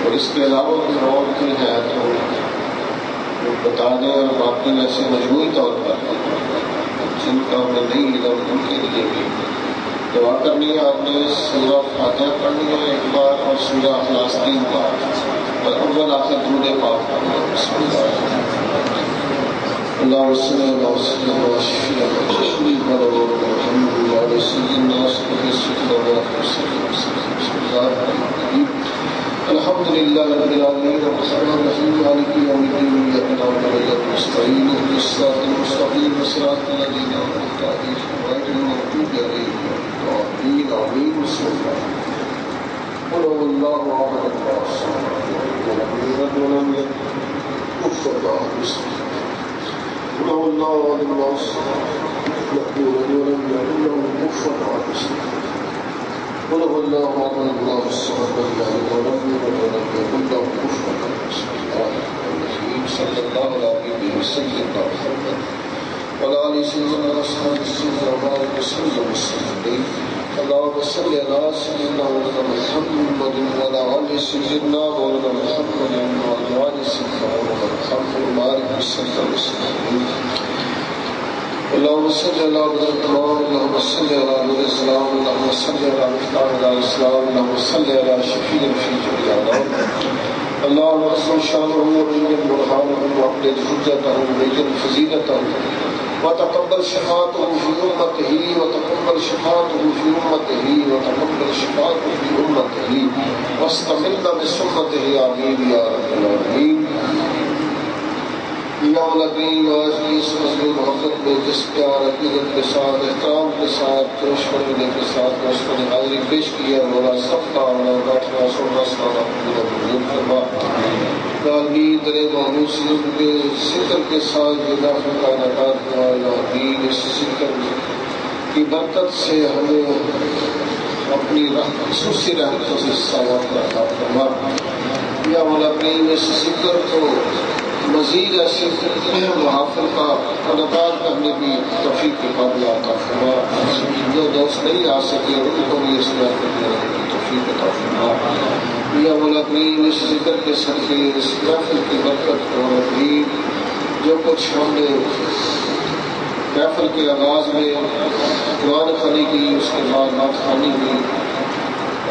اور اس کے علاوہ بھی اور کوئی ہے تو بتا دیں. اور باقی ویسے مجموعی طور پر جن کا ہمیں نہیں علم ان کے لیے بھی دعا کرنی ہے. آپ نے سورہ فاتحہ پڑھنی ہے ایک بار اور سورہ اخلاص 3 بار اور اول آخر درود پاک پڑھنا ہے. بسم اللہ اللہم صلی اللہ وسلم و شفیع الحمد للہ رب العالمین الرحمن الرحیم مالک یوم الدین ایاک نعبد و ایاک نستعین اهدنا الصراط المستقیم صراط الذین انعمت علیہم غیر المغضوب علیہم ولا الضالین آمین. بسم اللہ قل هو اللہ احد اللہ الصمد لم یلد ولم یولد کفوا احد. بسم اللہ قل هو اللہ احد اللہ الصمد لم یلد ولم یولد کفوا احد. بسم اللہ قل هو الله احد الله الصمد لم يلد ولم يولد ولم يكن له كفوا احد. بسم الله الرحمن صلى الله عليه وسلم وعلى آله سيدنا واصحابه سيدنا وبارك وسلم وسلم. اللهم صل على سيدنا مولانا محمد وعلى آل سيدنا مولانا محمد وعلى آل سيدنا مولانا محمد وبارك وسلم وسلم. اللهم صل على بدر التمام اللهم صل على نور الاسلام اللهم صل على مفتاح الاسلام اللهم صل على شفيع في جميع العالم. اللهم اصل شانه وبين برهانه واقلد حجته وبين فضيلته وتقبل شفاعته في امته وتقبل شفاعته في امته وتقبل شفاعته في امته واستملنا بسنته امين يا رب العالمين. یا الکریم آج کی اس مجلس محبت میں جس پیار عقیدت کے ساتھ احترام کے ساتھ جوش فرمانے کے ساتھ دوستوں نے حاضری پیش کیا مولا سب کا آنا بیٹھنا سننا سنانا پورا منظور فرما. عالمین در محمود کے ذکر کے ساتھ جو داخل کا انعقاد ہوا عالمین اس ذکر کی برکت سے ہمیں اپنی خصوصی رحمتوں سے سایہ فرما. یا الکریم اس ذکر کو مزید ایسے محافل کا انعقاد کرنے کی توفیق کے قابل عطا فرما. جو دوست نہیں آ سکے ان کو بھی اس محفل میں رہنے کی توفیق عطا فرما. یا مولا کریم اس ذکر کے صدقے اس محفل کی برکت مولا کریم جو کچھ ہم نے محفل کے آغاز میں قرآن خوانی کی اس کے بعد نعت خوانی کی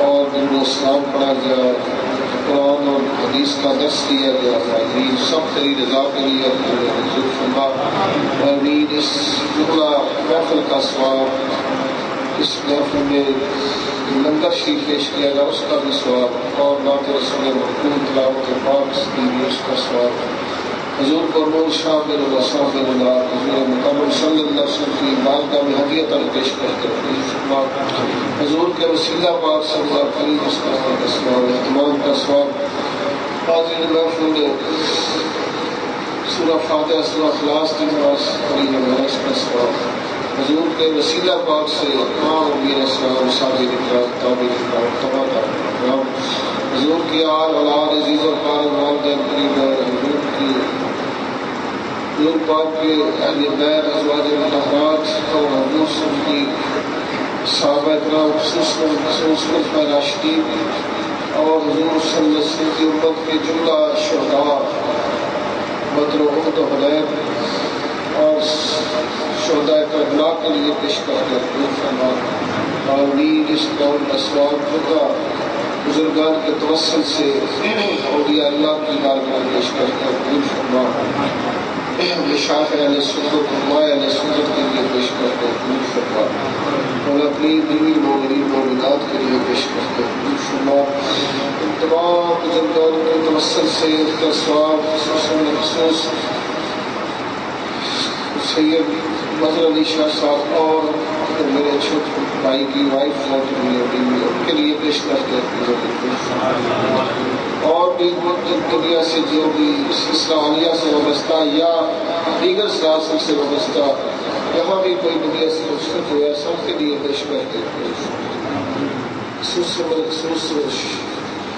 اور درود و سلام پڑھا گیا قرآن اور حدیث کا درس دیا گیا آمین سب تیری رضا کے لیے منظور فرما. آمین اس جملہ محفل کا ثواب اس محفل میں لنگر شریف پیش کیا گیا اس کا بھی ثواب، اور نعت رسول مقبول تلاوت پاک کی بھی اس کا ثواب۔ حضور قربان شاہ بن اللہ صاحب بن اللہ حضور مکمل صلی اللہ علیہ وسلم کی بارگاہ میں ہدیت پیش کرتے ہیں۔ حضور کے وسیلہ پاک صلی اللہ علیہ وسلم کا ثواب، اہتمام کا ثواب۔ حاضرین محفل میں سورہ فاتحہ سورہ اخلاص کی نماز پڑھی ہے، اس کا ثواب۔ حضور کے وسیلہ پاک سے تمام انبیاء السلام صابر اکرام تابع اکرام تمام اکرام، حضور کی آل اولاد عزیز و اقارب والدین قریب، حضور پاک کے اہل بیت ازواج مطہرات اور حضور صلی کی صحابہ اکرام خصوصاً خلفائے راشدین اور حضور صلی اللہ علیہ وسلم کی امت کے جملہ شہداء بدر و احد و حدیب اور شہداء کربلا کے لیے پیش کرتے ہیں۔ آمین۔ اس قول کا ثواب ہوگا بزرگان کے توسل سے اولیاء اللہ کی بارگاہ میں پیش کرتے ہیں۔ مشائخ اہل سنت علماء اہل سنت کے لیے پیش کرتے ہیں اور اپنی دینی مومنین مومنات کے لیے پیش کرتے ہیں۔ ان تمام بزرگان کے توسل سے ان کا ثواب خصوص سید مظہر علی شاہ صاحب اور میرے چھوٹے بھائی کی وائف اور ان کے لیے پیش کرتے ہیں۔ اور بھی دنیا سے جو بھی سلسلہ عالیہ سے وابستہ یا دیگر سلاسل سے وابستہ یہاں بھی کوئی دنیا سے مصروف ہوا سب کے لیے پیش کرتے ہیں۔ خصوص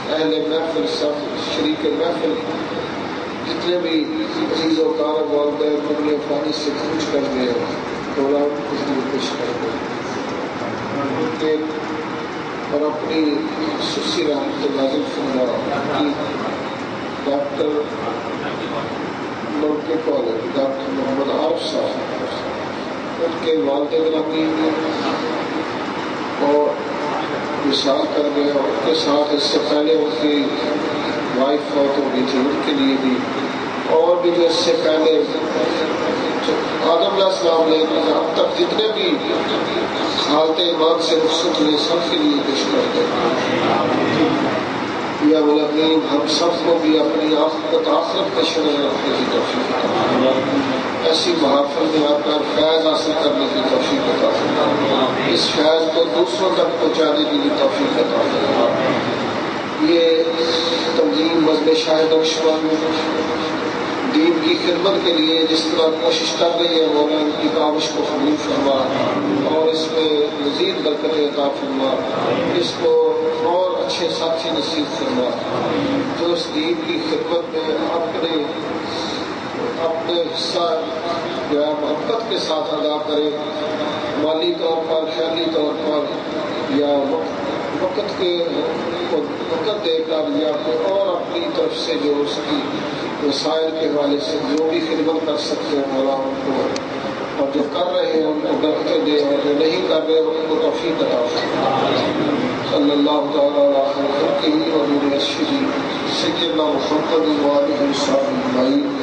اہل محفل سب شریک محفل جتنے بھی عزیز و اقارب والدین دنیا فانی سے کوچ کر گئے اولاد کے لیے پیش کرتے ہیں اور اپنی خصوصی رحمت نازل فرما کی ڈاکٹر لڑکے کالج ڈاکٹر محمد عارف صاحب ان کے والد گرامی اور وصال کر گئے، اور ان کے ساتھ اس سے پہلے ان کی وائف فوت ہو گئی تھی، ان کے لیے بھی، اور بھی جو اس سے پہلے آدم علیہ السلام نے اب تک جتنے بھی حالت ایمان سے رخصت ہوئے سب کے لیے پیش کرتے ہیں۔ یا ملکین ہم سب کو بھی اپنی آخرت کا شرح رکھنے کی توفیق عطا فرما، ایسی محافل میں آ کر فیض حاصل کرنے کی توفیق عطا فرما، اس فیض کو دوسروں تک پہنچانے کی بھی توفیق عطا فرما۔ یہ تنظیم مذہب شاہ نقشبند دین کی خدمت کے لیے جس طرح کوشش کر رہی ہے مولا ان کی کاوش کو قبول فرما اور اس میں مزید برکت عطا فرما، اس کو اور اچھے ساتھی نصیب فرما جو اس دین کی خدمت میں اپنے حصہ جو ہے محبت کے ساتھ ادا کرے، مالی طور پر خیالی طور پر یا وقت دے کر یا اور اپنی طرف سے جو اس کی وسائل کے حوالے سے جو بھی خدمت کر سکتے ہیں مولا ان کو، اور جو کر رہے ہیں ان کو برکتیں دے اور جو نہیں کر رہے ان کو توفیق عطا فرما۔ صلی اللہ تعالیٰ علیہ وسلم اور سیدنا محمد و آلہ وصحبہ اجمعین۔